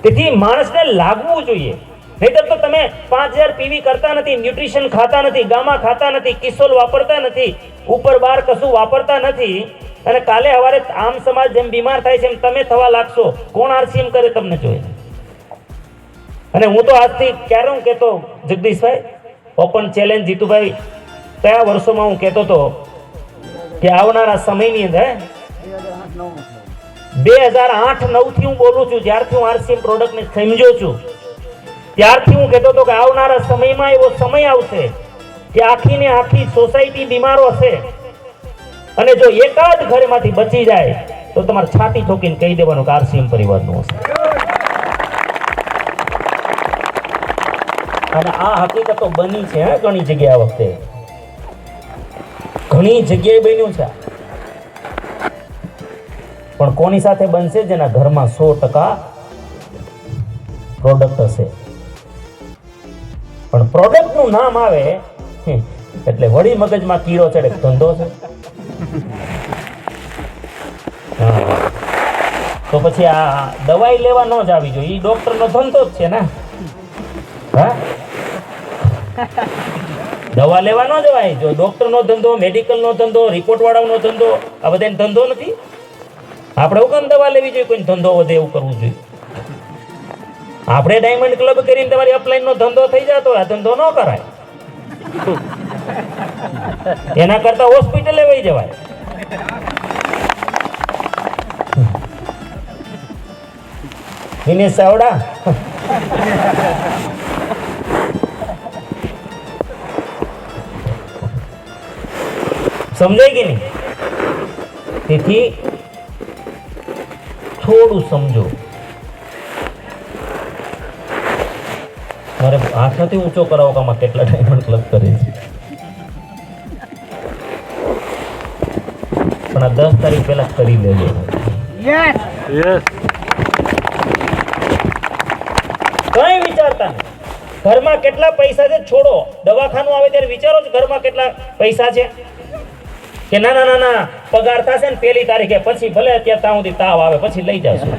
તેથી માણસને લાગવું જોઈએ. નહીતર તો તમે 5000 પીવી કરતા નથી, ન્યુટ્રિશન ખાતા નથી, ગામા ખાતા નથી, કિસોલ વાપરતા નથી, ઉપર બાર કશું વાપરતા નથી, અને કાલે સવારે આમ સમાજ જેમ બીમાર થાય છે એમ તમે થવા લાગશો. કોણ આરસીએમ કરે તમને જોઈએ? અને હું તો આજથી ક્યારે હું કહેતો, જગદીશભાઈ ઓપન ચેલેન્જ જીતુભાઈ, કયા વર્ષોમાં હું કહેતો હતો કે આવનારા સમયની અંદર 2008-9 થી હું બોલું છું, જ્યારથી હું આરસીએમ પ્રોડક્ટને સમજ્યો છું ત્યારથી હું કહેતો હતો કે આવનારા સમયમાં એવો સમય આવશે કે આખી ને આખી સોસાયટી બીમારો હશે, અને જો એકાદ ઘરમાંથી બચી જાય તો તમારે છાતી ઠોકીને કહી દેવાનું કે આરસીએમ પરિવારનું હશે. અને આ હકીકતો બની છે ઘણી જગ્યાએ. આ વખતે ઘણી જગ્યાએ બન્યું છે. પણ કોની સાથે બનશે? જેના ઘરમાં 100% પ્રોડક્ટ હશે. પણ પ્રોડક્ટનું નામ આવે એટલે વળી મગજમાં કીડો ચડે, ધંધો છે. તો પછી આ દવાઈ લેવા ન જ આવી જોઈએ, એ ડોક્ટરનો ધંધો જ છે ને. હા, દવા લેવા ન જવાય. જો ડોક્ટરનો ધંધો, મેડિકલનો ધંધો, રિપોર્ટ વાળાનો ધંધો, આ બધાનો ધંધો નથી. આપણે હું કેમ દવા લેવી જોઈએ? કોઈ ધંધો વધે એવું કરવું જોઈએ. આપણે ડાયમંડ ક્લબ કરીને તમારી અપલાઈન નો ધંધો થઈ જતો, આ ધંધો ન કરાય. એના કરતા હોસ્પિટલે વહી જવાય. દિનેશ ચાવડા સમજાય કે નહીં? તેથી થોડું સમજો. મારે હાથ નથી ઊંચો કરાવો કે આમાં કેટલા ડાયમંડ ક્લબ કરે છે, પણ આ 10 તારીખ પહેલા કરી લેજો. કઈ વિચારતા નહીં. ઘરમાં કેટલા પૈસા છે છોડો, દવાખાનું આવે ત્યારે વિચારો છો ઘરમાં કેટલા પૈસા છે? કે ના ના ના ના પગાર થશે ને 1લી તારીખે, પછી ભલે અત્યારે ત્યાં સુધી તાવ આવે પછી લઈ જશું.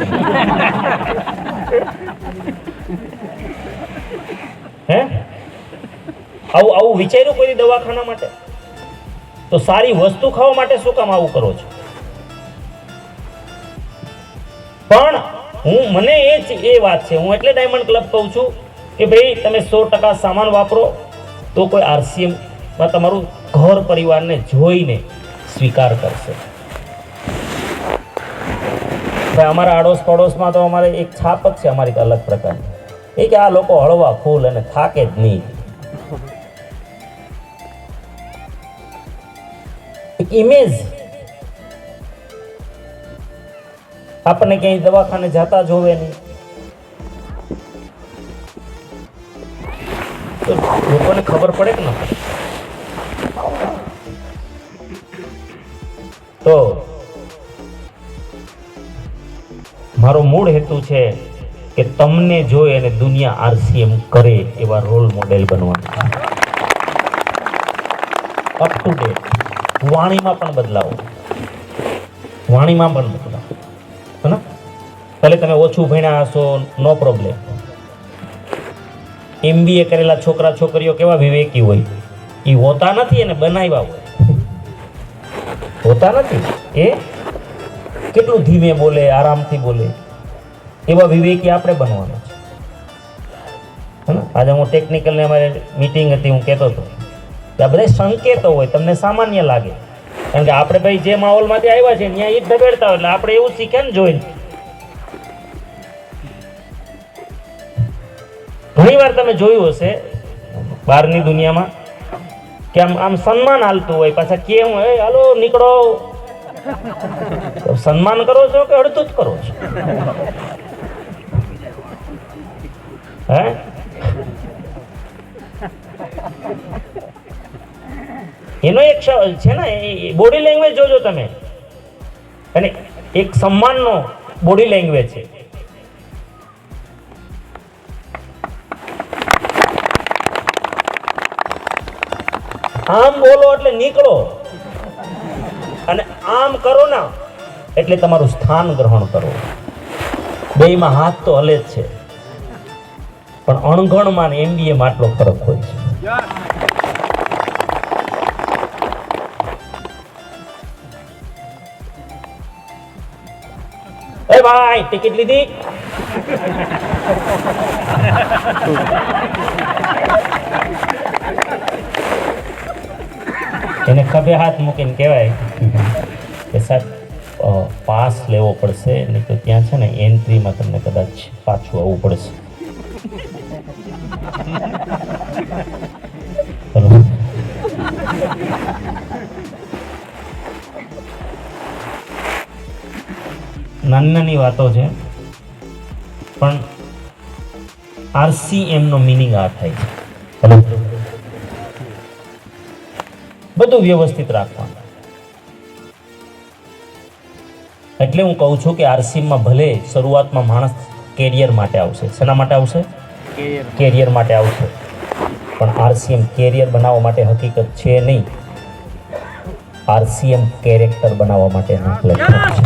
હે આવું વિચાર્યું કોઈ દવાખાના માટે? તો સારી વસ્તુ ખાવા માટે શું કામ આવું કરો છો? પણ મને એ વાત છે, હું એટલે ડાયમંડ ક્લબ કહું છું કે ભાઈ તમે 100% સામાન વાપરો તો કોઈ આરસીએમ માં તમારું ઘર પરિવારને જોઈને સ્વીકાર કરશે. ભાઈ અમારા આડોશ પડોશમાં તો અમારે એક છાપ જ છે અમારી અલગ પ્રકારની, એ કે આ લોકો હળવા ફૂલ અને થાકે જ નહીં. એક ઇમેજ આપણને ક્યાંય દવાખાને જતા જોવે નહીં તો લોકોને ખબર પડે કે ન પડે? તો મારો મૂળ હેતુ છે કે તમને જોઈ અને દુનિયા આરસીએમ કરે એવા રોલ મોડેલ બનવાનું. Up to date. વાણીમાં પણ બદલાવો, વાણીમાં પણ બદલાવો. હે? ભલે તમે ઓછું ભણ્યા હશો, નો પ્રોબ્લેમ. MBA કરેલા છોકરા છોકરીઓ કેવા વિવેકી હોય, એ હોતા નથી એને બનાવ્યા હોતા નથી. એ કેટલું ધીમે બોલે, આરામથી બોલે, એવા વિવેકી આપણે બનવાના છે. આજે હું ટેકનિકલને અમારે મીટિંગ હતી, હું કહેતો હતો કે આ બધા સંકેતો હોય, તમને સામાન્ય લાગે, કારણ કે આપણે ભાઈ જે માહોલમાંથી આવ્યા છે ત્યાં એ જ ધબેડતા હોય, એટલે આપણે એવું શીખે ને જોઈને. ઘણી વાર તમે જોયું હશે બહારની દુનિયામાં કે આમ સન્માન હાલતું હોય, પાછા કેમ હોય, હાલો નીકળો. સન્માન કરો છો કે અડધું જ કરો છો? હે? એનો એક છે ને બોડી લેંગ્વેજ જોજો તમે, અને એક સન્માનનો બોડી લેંગ્વેજ છે. આમ બોલો એટલે નીકળો, અને આમ કરો ના એટલે તમારું સ્થાન ગ્રહણ કરો. બેયમાં હાથ તો હલે જ છે, પણ અણઘણમાં ને MBA માં આટલો ફરક હોય છે. એ ભાઈ ટિકિટ લીધી? એને ખભે હાથ મૂકીને કહેવાય કે સાહેબ પાસ લેવો પડશે, નહીં તો ત્યાં છે ને એન્ટ્રીમાં તમને કદાચ પાછું આવવું પડશે. નાની નાની વાતો છે, પણ RCM નો મિનિંગ આ થાય છે. બધું વ્યવસ્થિત રાખવાનું. એટલે હું કહું છું કે RCM માં ભલે શરૂઆતમાં માણસ કેરિયર માટે આવશે. શેના માટે આવશે? કેરિયર માટે આવશે. પણ RCM કેરિયર બનાવવા માટે હકીકત છે નહીં. RCM કેરેક્ટર બનાવવા માટે લખ્યું છે.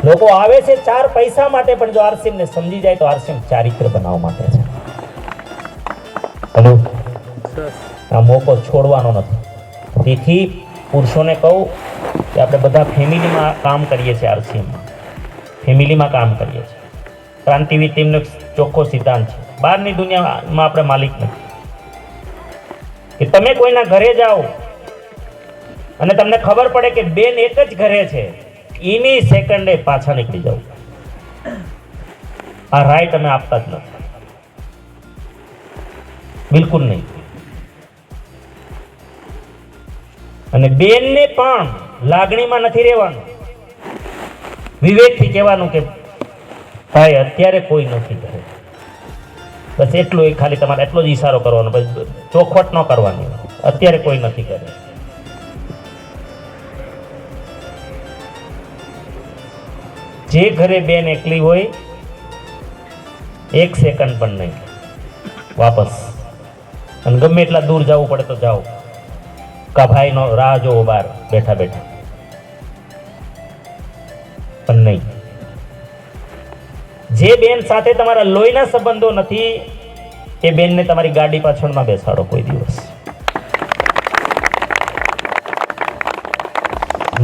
લોકો આવે છે 4 પૈસા માટે, પણ જો RCM ને સમજી જાય તો RCM ચારિત્ર બનાવવા માટે છે. આ મોકો છોડવાનો નથી. તેથી પુરુષોને કહું કે આપણે બધા ફેમિલીમાં કામ કરીએ છીએ. RCMમાં ફેમિલીમાં કામ કરીએ છીએ. ક્રાંતિવીર ટીમનો ચોખ્ખો સિદ્ધાંત છે, બહારની દુનિયામાં આપણે માલિક નથી. કે તમે કોઈના ઘરે જાઓ અને તમને ખબર પડે કે બેન એક જ ઘરે છે, એની સેકન્ડે પાછા નીકળી જાવ. આ રાઈટ અમે આપતા જ નથી, બિલકુલ નહીં. અને બેનને પણ લાગણીમાં નથી રહેવાનું, વિવેકથી કહેવાનું કે ભાઈ અત્યારે કોઈ નથી ઘરે. બસ એટલું, ખાલી તમારે એટલો જ ઈશારો કરવાનો, પછી ચોખવટ ન કરવાની. અત્યારે કોઈ નથી ઘરે. જે ઘરે બેન એકલી હોય, 1 સેકન્ડ પણ નહીં, વાપસ. અને ગમે એટલા દૂર જવું પડે તો જાઓ, કા ભાઈનો રાહ જોવો બહાર બેઠા બેઠા, પણ નહીં. જે બેન સાથે તમારા લોહીના સંબંધો નથી, એ બેનને તમારી ગાડી પાછળમાં બેસાડો કોઈ દિવસ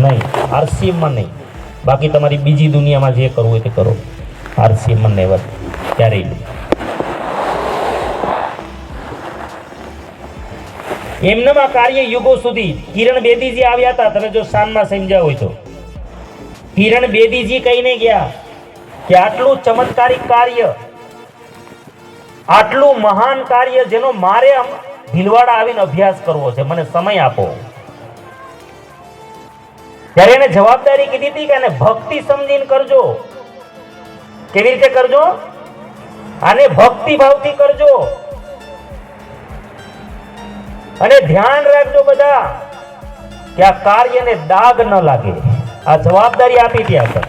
નહીં. RCMમાં નહીં. બાકી તમારી બીજી દુનિયામાં જે કરવું હોય તે કરો. RCMમાં નેવર, ક્યારેય નહીં. એમનામાં કાર્ય યુગો સુધી. કિરણ બેદીજી આવ્યા હતા, તમે જો શાનમાં સમજ્યા હોય તો. કિરણ બેદીજી કહીને ગયા કે આટલું ચમત્કારિક કાર્ય, આટલું મહાન કાર્ય જેનો મારે ભીલવાડા આવીને અભ્યાસ કરવો છે, મને સમય આપો. ત્યારે એને જવાબદારી કીધી હતી કે આને ભક્તિ સમજીને કરજો. કેવી રીતે કરજો? આને ભક્તિ ભાવથી કરજો. અને ધ્યાન રાખજો બધા કે આ કાર્યને દાગ ન લાગે. આ જવાબદારી આપી હતી આપણે.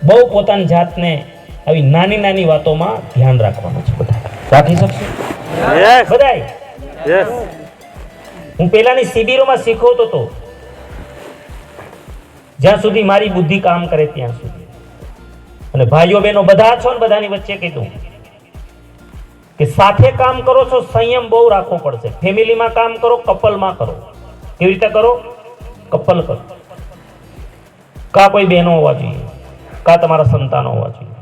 બહુ પોતાની જાતને આવી નાની નાની વાતોમાં ધ્યાન રાખવાનું છે. બધા રાખી શકશે? બધાય? હું પહેલાની શિબિરોમાં શીખવતો હતો, જ્યાં સુધી મારી બુદ્ધિ કામ કરે ત્યાં સુધી. અને ભાઈઓ બહેનો બધા છો ને, બધાની વચ્ચે કીધું કે સાથે કામ કરો છો, સંયમ બહુ રાખવો પડશે. ફેમિલીમાં કામ કરો, કપલમાં કરો. કેવી રીતે કરો? કપલ કરો. કા કોઈ બહેનો હોવા જોઈએ, કા તમારા સંતાનો હોવા જોઈએ.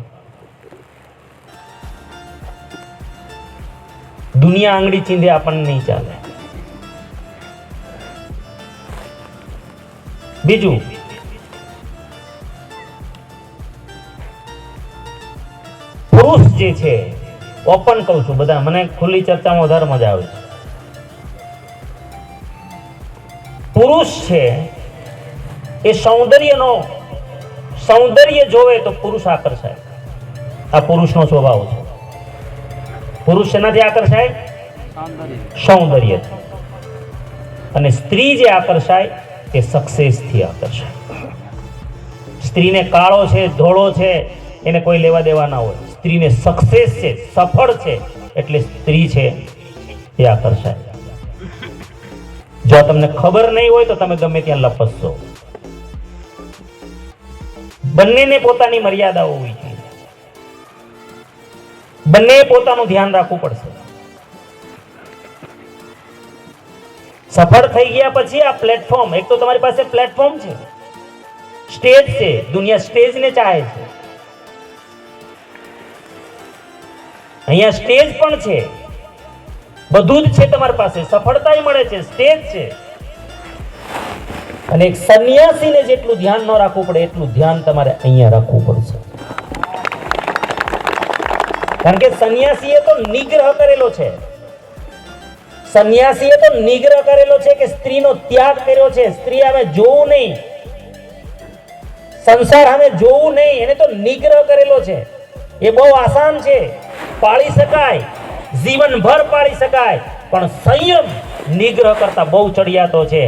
દુનિયા આંગળી ચીંધે આપણને નહીં ચાલે. બીજું, પુરુષ જે છે, ઓપન કહું છું, બધા મને ખુલ્લી ચર્ચામાં વધારે મજા આવે છે. પુરુષ છે એ સૌંદર્ય જોવે તો પુરુષ આકર્ષાય. આ પુરુષનો સ્વભાવ છે. પુરુષ શેનાથી આકર્ષાય? સૌંદર્ય. અને સ્ત્રી જે આકર્ષાય એ સક્સેસથી આકર્ષાય. સ્ત્રીને કાળો છે, ધોળો છે, એને કોઈ લેવા દેવા ના હોય. સ્ત્રીને સક્સેસ છે, સફળ છે, એટલે સ્ત્રી છે એ આકર્ષાય. જો તમને ખબર નહીં હોય તો તમે ગમે ત્યાં લપસશો. બંનેને પોતાની મર્યાદાઓ હોવી જોઈએ. બંને પોતાનું ધ્યાન રાખવું પડશે. સફળ થઈ ગયા પછી આ પ્લેટફોર્મ, એક તો તમારી પાસે પ્લેટફોર્મ છે, સ્ટેજ છે, દુનિયા સ્ટેજને ચાહે છે. અહીંયા સ્ટેજ પણ છે, બધું જ છે તમારી પાસે, સફળતા મળે છે, સ્ટેજ છે. અને એક સંન્યાસીને જેટલું ધ્યાન ન રાખવું પડે એટલું ધ્યાન તમારે અહીંયા રાખવું પડશે. કારણ કે સંન્યાસીએ તો નિગ્રહ કરેલો છે. સંન્યાસીએ તો નિગ્રહ કરેલો છે કે સ્ત્રીનો ત્યાગ કર્યો છે. સ્ત્રી હવે જોવું નહીં, સંસાર હવે જોવું નહીં, એને તો નિગ્રહ કરેલો છે. એ બહુ આસાન છે, પાળી શકાય, જીવનભર પાળી શકાય. પણ સંયમ નિગ્રહ કરતા બહુ ચડિયાતો છે.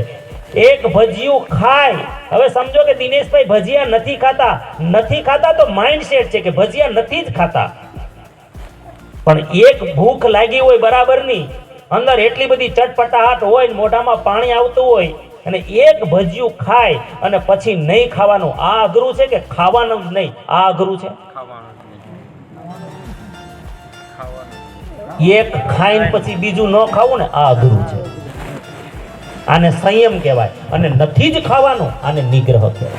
એક ભજીયું ખાય, હવે સમજો કે દિનેશભાઈ ભજીયા નથી ખાતા તો માઇન્ડસેટ છે કે ભજીયા નથી જ ખાતા. પણ એક ભૂખ લાગી હોય બરાબરની, અંદર એટલી બધી ચટપટાહટ હોય ને મોઢામાં પાણી આવતું હોય, અને એક ભજીયું ખાય અને પછી નહીં ખાવાનું, આ અઘરું છે કે ખાવાનું જ નહીં? આ અઘરું છે. એક ખાઈને પછી બીજું ન ખાવું ને, આ અઘરું છે. આને સંયમ કહેવાય. અને નથી જ ખાવાનું, આને નિગ્રહ કહેવાય.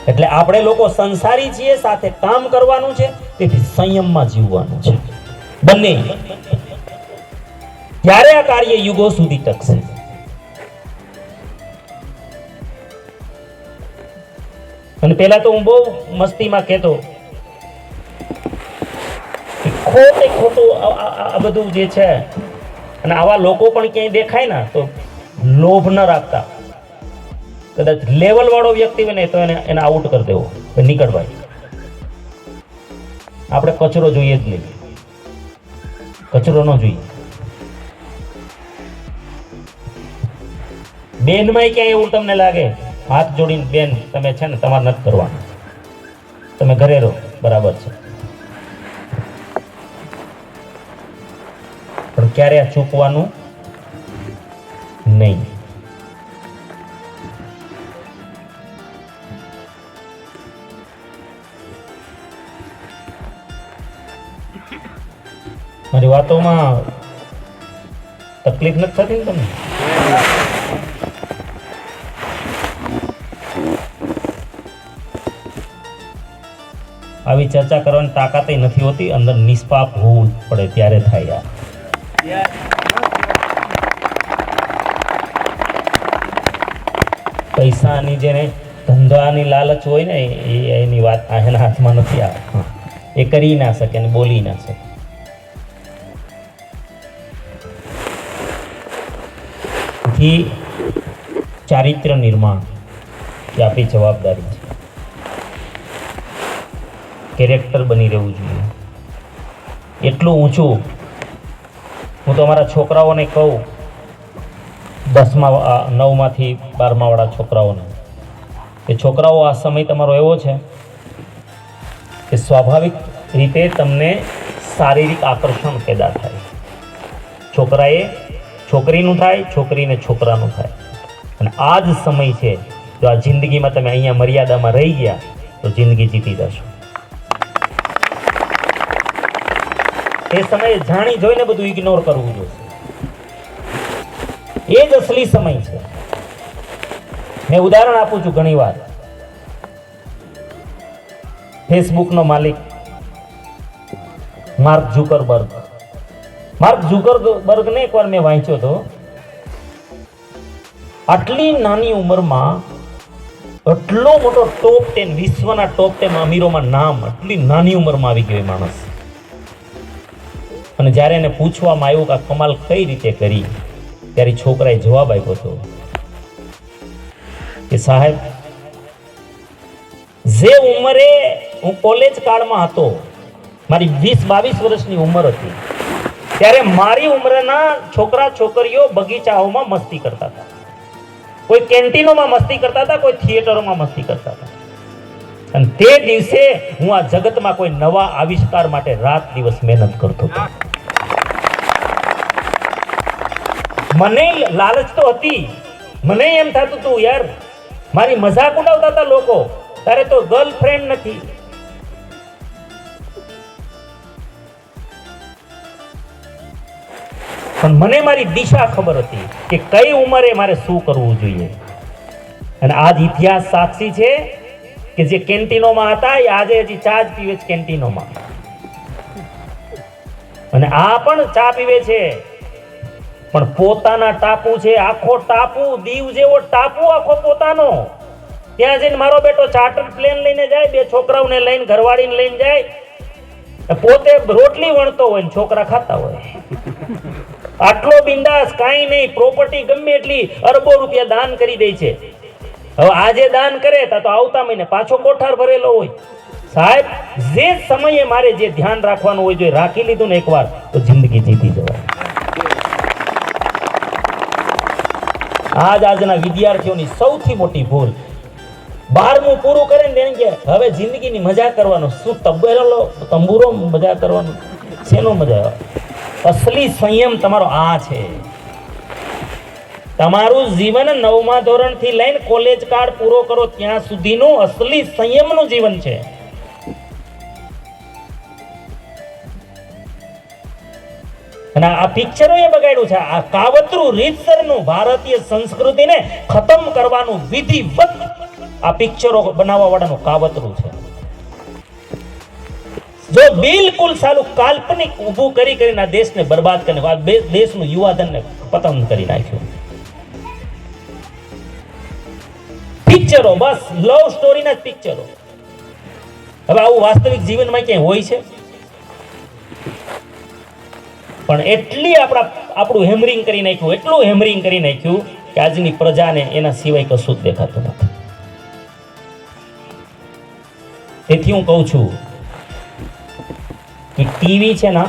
એટલે આપણે લોકો સંસારી છીએ, સાથે કામ કરવાનું છે, તેથી સંયમમાં જીવવાનું છે. બંને. ત્યારે આ કાર્ય યુગો સુધી ટકશે. અને પહેલા તો હું બહુ મસ્તીમાં કહેતો, ખોટું આ બધું જે છે, અને આવા લોકો પણ ક્યાંય દેખાય ને તો લોભ ન રાખતા. કદાચ લેવલ વાળો વ્યક્તિ હોય ને તો એને આઉટ કરી દેવો, નીકળ ભાઈ. આપણે કચરો જોઈએ જ નહીં, કચરો ન જોઈએ. બેનમાં ક્યાંય એવું તમને લાગે, હાથ જોડીને બેન તમે છે ને તમારે નથી કરવાનું, તમે ઘરે રહો, બરાબર છે. પણ ક્યારે આ ચૂકવાનું નહીં. મારી વાતોમાં તકલીફ નથી થતી ને તમને? આવી ચર્ચા કરવાની તાકાત નથી હોતી. અંદર નિષ્પાપ હોવું પડે ત્યારે થાય. પૈસાની જેને ધંધાની લાલચ હોય ને એની વાત એના હાથમાં નથી આવે. એ કરી ના શકે અને બોલી ના શકે. ચારિત્ર નિર્માણ એ આપણી જવાબદારી છે. કેરેક્ટર બની રહેવું જોઈએ. એટલું ઊંચું હું તો અમારા છોકરાઓને કહું, 9માંથી 12મા વાળા છોકરાઓને, કે છોકરાઓ આ સમય તમારો એવો છે કે સ્વાભાવિક રીતે તમને શારીરિક આકર્ષણ પેદા થાય. છોકરાએ છોકરીનું થાય, છોકરીને છોકરાનું થાય. અને આ જ સમય છે. જો આ જિંદગીમાં તમે અહીંયા મર્યાદામાં રહી ગયા તો જિંદગી જીતી જશો. એ સમયે જાણી જોઈને બધું ઇગ્નોર કરવું જોઈએ. એ જ અસલી સમય છે. મેં ઉદાહરણ આપું છું ઘણી વાર. ફેસબુકનો માલિક માર્ક ઝુકરબર્ગને એકવાર મેં વાંચ્યો હતો. આટલી નાની ઉંમરમાં એટલો મોટો ટોપ 10 વિશ્વના ટોપ 10 અમીરોમાં નામ આટલી નાની ઉંમરમાં આવી ગયો માણસ. અને જ્યારે એને પૂછવામાં આવ્યું કે આ કમાલ કઈ રીતે કરી, ત્યારે છોકરાએ જવાબ આપ્યો હતો કે સાહેબ, જે ઉંમરે હું કોલેજ કાળમાં હતો, મારી 20-22 વર્ષની ઉંમર હતી, ત્યારે મારી ઉંમરના છોકરા છોકરીઓ બગીચાઓમાં મસ્તી કરતા હતા, કોઈ કેન્ટીનોમાં મસ્તી કરતા હતા, કોઈ થિયેટરોમાં મસ્તી કરતા હતા. અને તે દિવસે હું આ જગતમાં કોઈ નવા આવિષ્કાર માટે રાત દિવસ મહેનત કરતો હતો. મને લાલચ તો હતી, મને એમ થતું હતું યાર, મારી મજાક ઉડાવતા હતા લોકો, તારે તો ગર્લફ્રેન્ડ નથી. પણ મને મારી દિશા ખબર હતી કે કઈ ઉંમરે મારે શું કરવું જોઈએ. અને આજ ઇતિહાસ સાક્ષી છે કે જે કેન્ટીનોમાં હતા એ આજે હજી ચા જ પીવે છે કેન્ટીનોમાં. અને આ પણ ચા પીવે છે, પણ પોતાના ટાપુ છે, આખો ટાપુ, દીવ જેવો ટાપુ આખો પોતાનો. ત્યાં જઈને મારો બેટો ચાર્ટર પ્લેન લઈને જાય, 2 છોકરાઓને લઈને, ઘરવાળીને લઈને જાય, પોતે રોટલી વણતો હોય ને છોકરા ખાતા હોય. આટલો બિંદાસ, કાંઈ નહીં, પ્રોપર્ટી ગમે એટલી અરબો રૂપિયા દાન કરી દે છે. હવે આજે દાન કરે તો આવતા મહિને પાછો કોઠાર ભરેલો હોય. સાહેબ, જે સમયે મારે જે ધ્યાન રાખવાનું હોય, જો રાખી લીધું ને એકવાર તો જિંદગી જીતી જવાય. આજના વિદ્યાર્થીઓની સૌથી મોટી ભૂલ, 12મું પૂરું કરે ને કે હવે જિંદગીની મજા કરવાનો. શું તંબુરો મજા કરવાનો? શેનો મજા આવે? અસલી સંયમ તમારો આ છે. તમારું જીવન 9મા ધોરણથી લઈને કોલેજ કાળ પૂરો કરો ત્યાં સુધીનું અસલી સંયમનું જીવન છે. અને આ પિક્ચરો એ બગાડ્યું છે. આ કાવતરું રીતસરનું ભારતીય સંસ્કૃતિને ખતમ કરવાનું વિધિવત આ પિક્ચરો બનાવવા વાળાનું કાવતરું છે. જો બિલકુલ સાલું કાલ્પનિક ઊભું કરીને આ દેશને બરબાદ કરીને દેશનું યુવાધનને પતન કરી નાખ્યું. પિક્ચરો, બસ લવ સ્ટોરીના જ પિક્ચરો. હવે આવું વાસ્તવિક જીવનમાં ક્યાંય હોય છે? પણ એટલી આપણું હેમરિંગ કરી નાખ્યું, એટલું હેમરિંગ કરી નાખ્યું કે આજની પ્રજાને એના સિવાય કશું જ દેખાતું નથી. તેથી હું કહું છું કે ટીવી છે ને,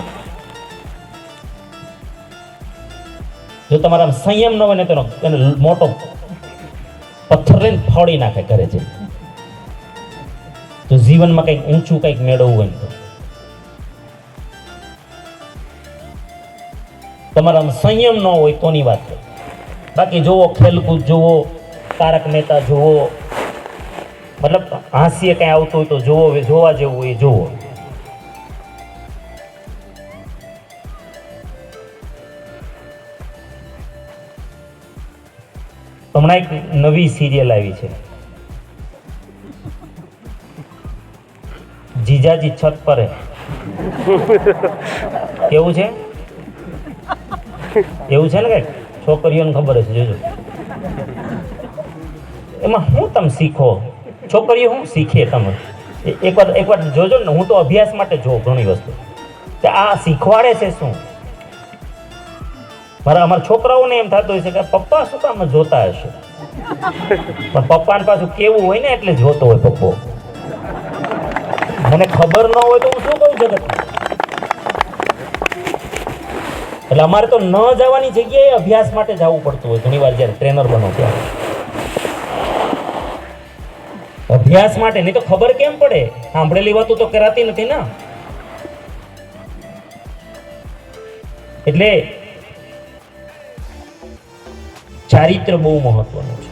જો તમારા સંયમ ન હોય ને તો એને મોટો પથ્થર લઈને ફોડી નાખે ઘરે છે. તો જીવનમાં કંઈક ઊંચું કંઈક મેળવવું હોય તો તમારા સંયમ ન હોય તોની વાત છે. બાકી જોવો, ખેલકૂદ જોવો, તારક મહેતા જોવો, મતલબ હાસ્ય કંઈ આવતું હોય તો જોવો, જોવા જેવું હોય જોવો. હમણાં એક નવી સિરિયલ આવી છે, જીજાજી છત પર હે. કેવું છે? એવું છે ને કઈક, છોકરીઓને ખબર છે, જોજો. એમાં શું તમે શીખો? છોકરીઓ શું શીખે તમે? એકવાર જોજો ને. હું તો અભ્યાસ માટે જોઉં ઘણી વસ્તુ કે આ શીખવાડે છે શું. અમારા છોકરાઓને એમ થતું હોય છે કે પપ્પા શું કામ જોતા હશે, પણ પપ્પાને પાછું કેવું હોય ને એટલે જોતો હોય પપ્પો. મને ખબર ન હોય તો હું શું કહું જગત. એટલે અમારે તો ન જવાની જગ્યાએ અભ્યાસ માટે જવું પડતું હોય ઘણી વાર જ્યારે ટ્રેનર બનો ત્યારે. અભ્યાસ માટે, નહીં તો ખબર કેમ પડે? સાંભળેલી વાતો તો કરાતી નથી ને. એટલે ચારિત્ર બહુ મહત્વનું છે.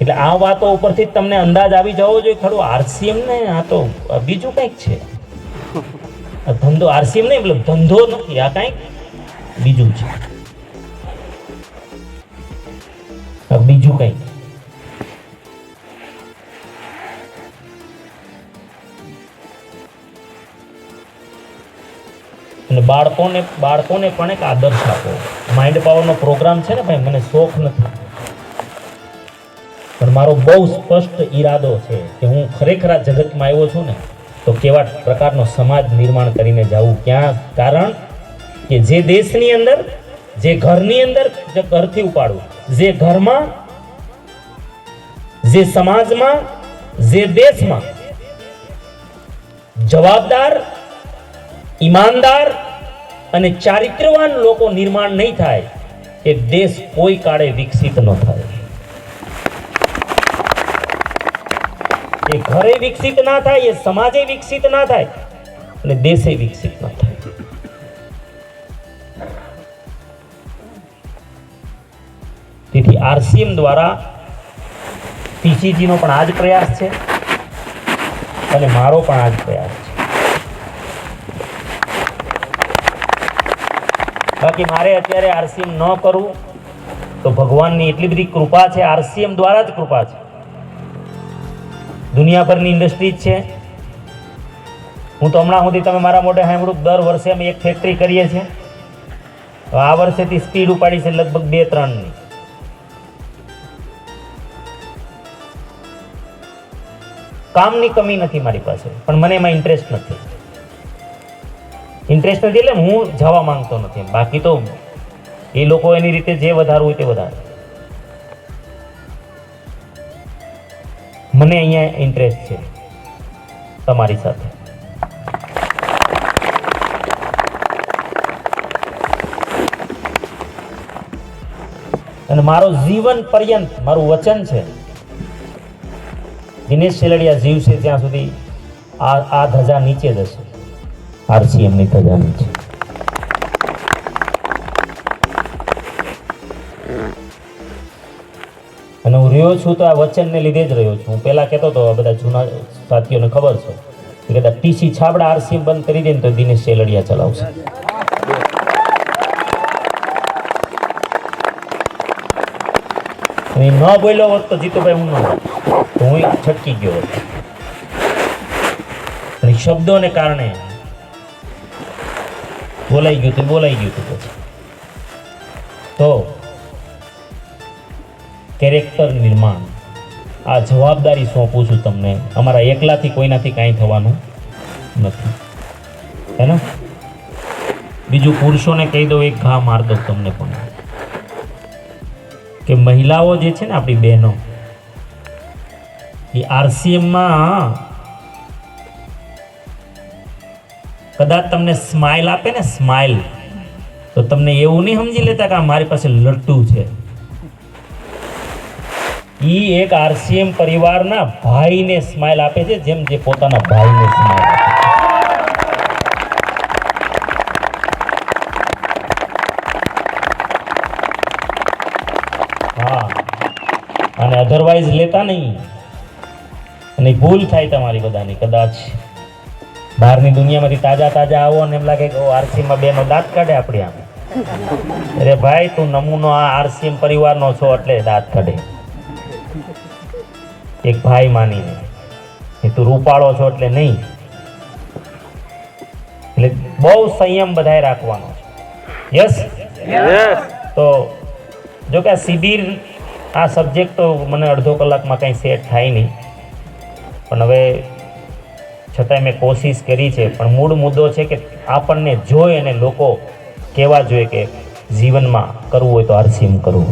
એટલે આ વાતો ઉપરથી તમને અંદાજ આવી જવો જોઈએ ખરું આરસીએમ ને આ તો બીજું કંઈક છે. ધંધો આરસીએમ નહીં, મતલબ ધંધો નથી, આ કંઈક બીજું છે, બીજું કંઈક. અને બાળકોને પણ એક આદર્શ આપો. માઇન્ડ પાવરનો પ્રોગ્રામ છે ને ભાઈ, મને શોખ નથી, પણ મારો બહુ સ્પષ્ટ ઈરાદો છે કે હું ખરેખર આ જગતમાં આવ્યો છું ને તો કેવા પ્રકારનો સમાજ નિર્માણ કરીને જાઉં. ક્યાં? કારણ કે જે દેશની અંદર, જે ઘરની અંદર, જે ઘરથી ઉપાડું, જે ઘરમાં, જે સમાજમાં, જે દેશમાં જવાબદાર, ઈમાનદાર અને ચારિત્રવાન લોકો નિર્માણ નહીં થાય એ દેશ કોઈ કાળે વિકસિત ન થાય. એ ઘરે વિકસિત ના થાય, એ સમાજે વિકસિત ના થાય અને દેશે વિકસિત ના થાય. તેથી આરસીએમ દ્વારા પીસીજીનો પણ આ જ પ્રયાસ છે અને મારો પણ આ જ પ્રયાસ છે. બાકી મારે અત્યારે આરસીએમ ન કરવું તો ભગવાનની એટલી બધી કૃપા છે, આરસીએમ દ્વારા જ કૃપા છે. દુનિયાભરની ઇન્ડસ્ટ્રીઝ છે. હું તો હમણાં સુધી તમે મારા મોઢે સાંભળ્યું દર વર્ષે અમે એક ફેક્ટરી કરીએ છીએ. આ વર્ષેથી સ્પીડ ઉપાડી છે લગભગ 2-3ની. કામની કમી નથી મારી પાસે, પણ મને એમાં ઇન્ટરેસ્ટ નથી. ઇન્ટરેસ્ટ નથી એટલે હું જવા માંગતો નથી. બાકી તો એ લોકો એની રીતે જે વધારવું હોય તે વધારે. મને અહીંયા ઇન્ટરેસ્ટ છે તમારી સાથે. અને મારો જીવન પર્યંત મારું વચન છે, દિનેશ સેલડિયા જીવશે ત્યાં સુધી આ ધજા નીચે જ હશે, આરસીએમની ધજા નીચે. અને હું રહ્યો છું તો આ વચનને લીધે જ રહ્યો છું. હું પહેલા કહેતો હતો, બધા જૂના સાથીઓને ખબર છે કે કદાચ ટીસી છાબડા આરસીએમ બંધ કરી દે ને તો દિનેશ સેલડિયા ચલાવશે. અને ન બોલ્યો હોત તો જીતુભાઈ હું ન હોત, તો હું છટકી ગયો હતો. અને શબ્દોને કારણે બોલાઈ ગયું હતું પછી. તો કેરેક્ટર નિર્માણ, આ જવાબદારી સોંપું છું તમને. અમારા એકલાથી કોઈનાથી કાંઈ થવાનું નથી, હે ને? બીજું પુરુષોને કહી દઉં, એક ઘા માર દઉં તમને પણ, કે મહિલાઓ જે છે ને આપણી બહેનો, એ આરસીએમમાં કદાચ તમને સ્માઇલ આપે ને, સ્માઇલ, તો તમને એવું નહીં સમજી લેતા કે મારી પાસે લટ્ટુ છે. ઈ એક આરસીએમ પરિવારના ભાઈને સ્માઇલ આપે છે, જેમ જે પોતાના ભાઈને સ્માઇલ આપે છે. હા, અને અધરવાઇઝ લેતા નહીં. અને ભૂલ થાય તમારી બધાની. કદાચ બહારની દુનિયામાંથી તાજા આવો ને એમ લાગે કે આરસીએમમાં બેનો દાંત કાઢે આપણી આમ. અરે ભાઈ, તું નમૂનો આ આરસીએમ પરિવારનો છો એટલે દાંત કાઢે. એક ભાઈ માનીને એ તું રૂપાળો છો એટલે નહીં. એટલે બહુ સંયમ બધાએ રાખવાનો છે. યસ. તો જો કે આ શિબિર, આ સબ્જેક્ટ તો મને અડધો કલાકમાં કંઈ સેટ થાય નહીં, પણ હવે છતાંય મેં કોશિશ કરી છે. પણ મૂળ મુદ્દો છે કે આપણને જોઈ અને લોકો કહેવા જોઈએ કે જીવનમાં કરવું હોય તો આરસીએમ કરવું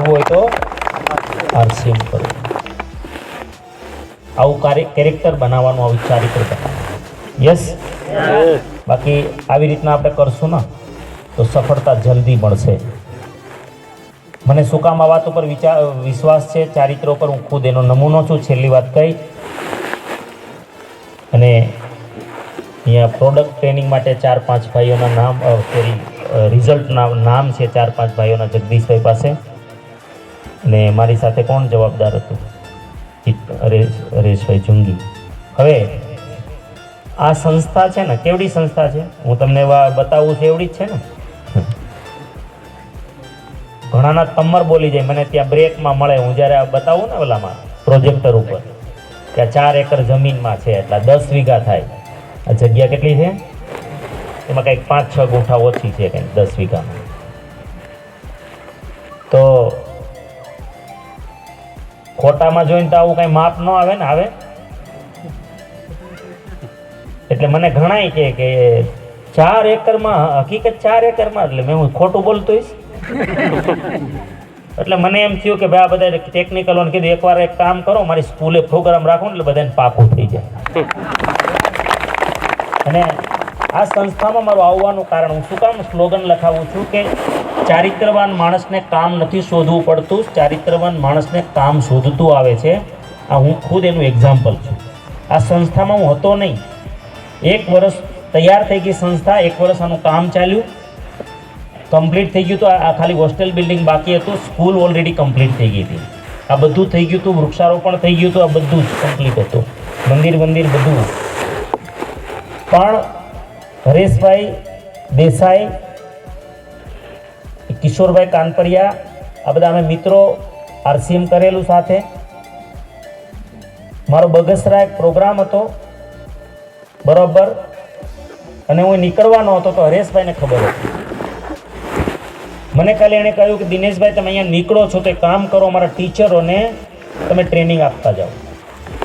હોય તો આરસીએમ કરવું. આવું કેરેક્ટર બનાવવાનું, આવું ચારિત્ર બનાવવાનું. યસ. બાકી આવી રીતના આપણે કરશું ને તો સફળતા જલ્દી મળશે. મને શું કામ આ વાત ઉપર વિશ્વાસ છે, ચારિત્ર ઉપર. હું ખુદ એનો નમૂનો છું. છેલ્લી વાત કહી, અને અહીંયા પ્રોડક્ટ ટ્રેનિંગ માટે 4-5 ભાઈઓના નામ રિઝલ્ટના નામ છે 4-5 ભાઈઓના જગદીશભાઈ પાસે. અને મારી સાથે કોણ જવાબદાર હતું? હરેશભાઈ જુંગી. હવે આ સંસ્થા છે ને, કેવડી સંસ્થા છે હું તમને બતાવું છું, એવડી જ છે ને. ઘણાના તમર બોલી જાય મને ત્યાં બ્રેકમાં મળે, હું જ્યારે આ બતાવું ને ઓલામાં પ્રોજેક્ટર ઉપર, ત્યાં 4 એકર જમીનમાં છે, એટલા 10 વીઘા થાય. આ જગ્યા કેટલી છે? એમાં કંઈક 5-6 ગુંઠા ઓછી છે, કંઈક 10 વીઘામાં. તો ખોટામાં જોઈને તો આવું કંઈ માપ ન આવે ને. આવે એટલે મને ઘણાય કે 4 એકરમાં, હકીકત 4 એકરમાં, એટલે મેં હું ખોટું બોલતો હોઈશ. એટલે મને એમ થયું કે ભાઈ આ બધા ટેકનિકલોને કીધું એકવાર એક કામ કરો, મારી સ્કૂલે પ્રોગ્રામ રાખો ને એટલે બધાને પાકું થઈ જાય. અને આ સંસ્થામાં મારું આવવાનું કારણ, હું શું કામ સ્લોગન લખાવું છું કે ચારિત્રવાન માણસને કામ નથી શોધવું પડતું, ચારિત્રવાન માણસને કામ શોધતું આવે છે. આ હું ખુદ એનું એક્ઝામ્પલ છું. આ સંસ્થામાં હું હતો નહીં, 1 વર્ષ તૈયાર થઈ ગઈ સંસ્થા, 1 વર્ષ આનું કામ ચાલ્યું, કમ્પ્લીટ થઈ ગયું. તો આ ખાલી હોસ્ટેલ બિલ્ડિંગ બાકી હતું, સ્કૂલ ઓલરેડી કમ્પ્લીટ થઈ ગઈ હતી, આ બધું થઈ ગયું હતું, વૃક્ષારોપણ થઈ ગયું હતું, આ બધું જ કમ્પ્લીટ હતું, મંદિર બધું. પણ હરેશભાઈ દેસાઈ, કિશોરભાઈ કાનપરિયા, આ બધા અમે મિત્રો RCM કરેલું સાથે. મારો બગસરા એક પ્રોગ્રામ હતો બરોબર, અને હું નીકળવાનો હતો, તો હરેશભાઈને ખબર હતી. મને ખાલી એણે કહ્યું કે દિનેશભાઈ તમે અહીંયા નીકળો છો તો એક કામ કરો, અમારા ટીચરોને તમે ટ્રેનિંગ આપતા જાઓ,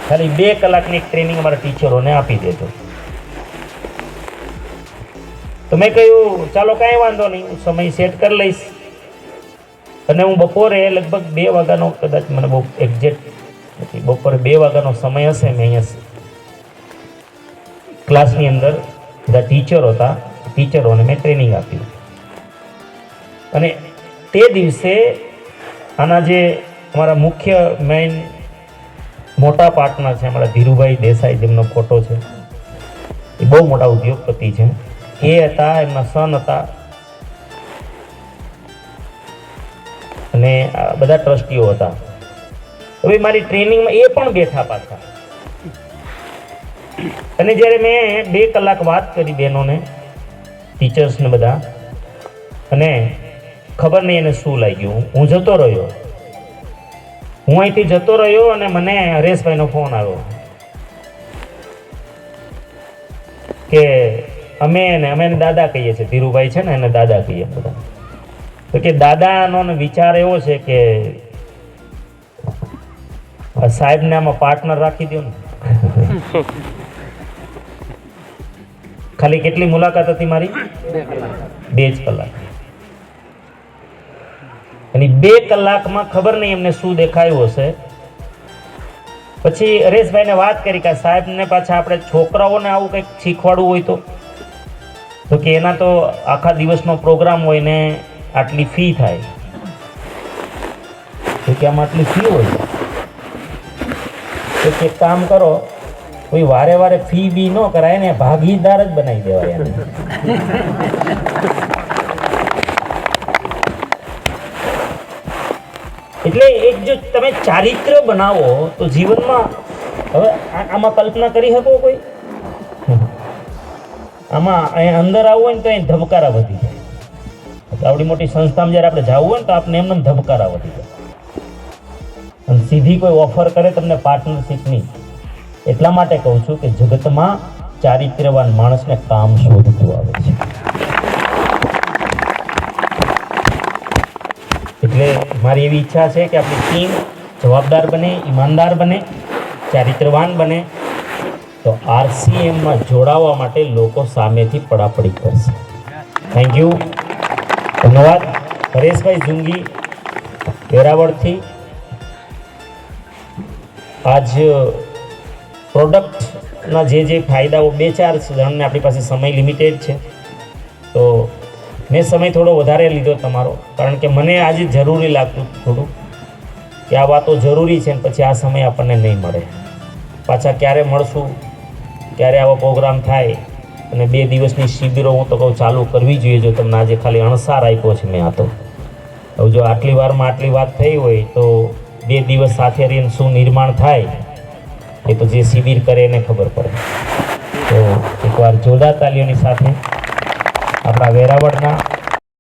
ખાલી 2 કલાકની ટ્રેનિંગ અમારા ટીચરોને આપી દેજો. તો મેં કહ્યું ચાલો કાંઈ વાંધો નહીં, હું સમય સેટ કરી લઈશ. અને હું બપોરે લગભગ 2 વાગ્યાનો, કદાચ મને બહુ એક્ઝેક્ટ નથી, બપોરે 2 વાગ્યાનો સમય હશે, મેં અહીંયા ક્લાસની અંદર બધા ટીચરો હતા, ટીચરોને મેં ટ્રેનિંગ આપી. અને તે દિવસે આના જે અમારા મુખ્ય મેઇન મોટા પાર્ટનર છે, અમારા ધીરુભાઈ દેસાઈ, જેમનો ફોટો છે, એ બહુ મોટા ઉદ્યોગપતિ છે, એ હતા, એમના સન હતા, અને બધા ટ્રસ્ટીઓ હતા. હવે મારી ટ્રેનિંગમાં એ પણ બેઠા પાછા. અને જ્યારે મેં 2 કલાક વાત કરી બહેનોને, ટીચર્સને બધા, અને ખબર નહીં એને શું લાગ્યું, હું જતો રહ્યો. હું અહીંથી જતો રહ્યો અને મને હરેશભાઈનો ફોન આવ્યો કે અમે એને દાદા કહીએ છીએ, ધીરુભાઈ છે ને એને દાદા કહીએ બધા. તો કે દાદાનો વિચાર એવો છે કે સાહેબને આમાં પાર્ટનર રાખી દો ને. ખાલી કેટલી મુલાકાત હતી મારી? 2 જ કલાક. અને 2 કલાકમાં ખબર નહીં એમને શું દેખાયું હશે. પછી હરેશભાઈને વાત કરી કે સાહેબને પાછા આપણે છોકરાઓને આવું કંઈક શીખવાડવું હોય તો કે એના તો આખા દિવસનો પ્રોગ્રામ હોય ને આટલી ફી થાય. તો કે આમાં આટલી ફી હોય તો એક કામ કરો, કોઈ વારે ફી બી ન કરાય ને, ભાગીદાર જ બનાવી દેવાય એને. એટલે એક જો તમે ચારિત્ર બનાવો તો જીવનમાં, હવે આમાં કલ્પના કરી શકો કોઈ? આમાં અંદર આવવું હોય ને તો અહીં ધબકારા વધી જાય. આવડી મોટી સંસ્થામાં જ્યારે આપણે જવું હોય ને તો આપણે એમને ધબકારા વધી જાય. અને સીધી કોઈ ઓફર કરે તમને પાર્ટનરશિપની. એટલા માટે કહું છું કે જગતમાં ચારિત્ર્યવાન માણસને કામ શોધતું આવે છે. એટલે મારી એવી ઈચ્છા છે કે આપણી ટીમ જવાબદાર બને, ઈમાનદાર બને, ચારિત્રવાન બને. તો RCMમાં જોડાવા માટે લોકો સામેથી પડાપડી કરશે. થેન્ક યુ, ધન્યવાદ. હરેશભાઈ જુંગી વેરાવળથી. આજ પ્રોડક્ટના જે ફાયદાઓ 2-4 જણને, આપણી પાસે સમય લિમિટેડ છે તો મેં સમય થોડો વધારે લીધો તમારો, કારણ કે મને આજે જરૂરી લાગતું થોડું કે આ વાતો જરૂરી છે, ને પછી આ સમય આપણને નહીં મળે. પાછા ક્યારે મળશું, ક્યારે આવો પ્રોગ્રામ થાય અને 2 દિવસની શિબિરો હું તો કહું ચાલુ કરવી જોઈએ. જો તમને આજે ખાલી અણસાર આપ્યો છે મેં આ તો. હવે જો આટલી વારમાં આટલી વાત થઈ હોય તો 2 દિવસ સાથે રહીને શું નિર્માણ થાય એ તો જે શિબિર કરે એને ખબર પડે. તો એકવાર જોરદાર તાલીઓની સાથે આપણા વેરાવળના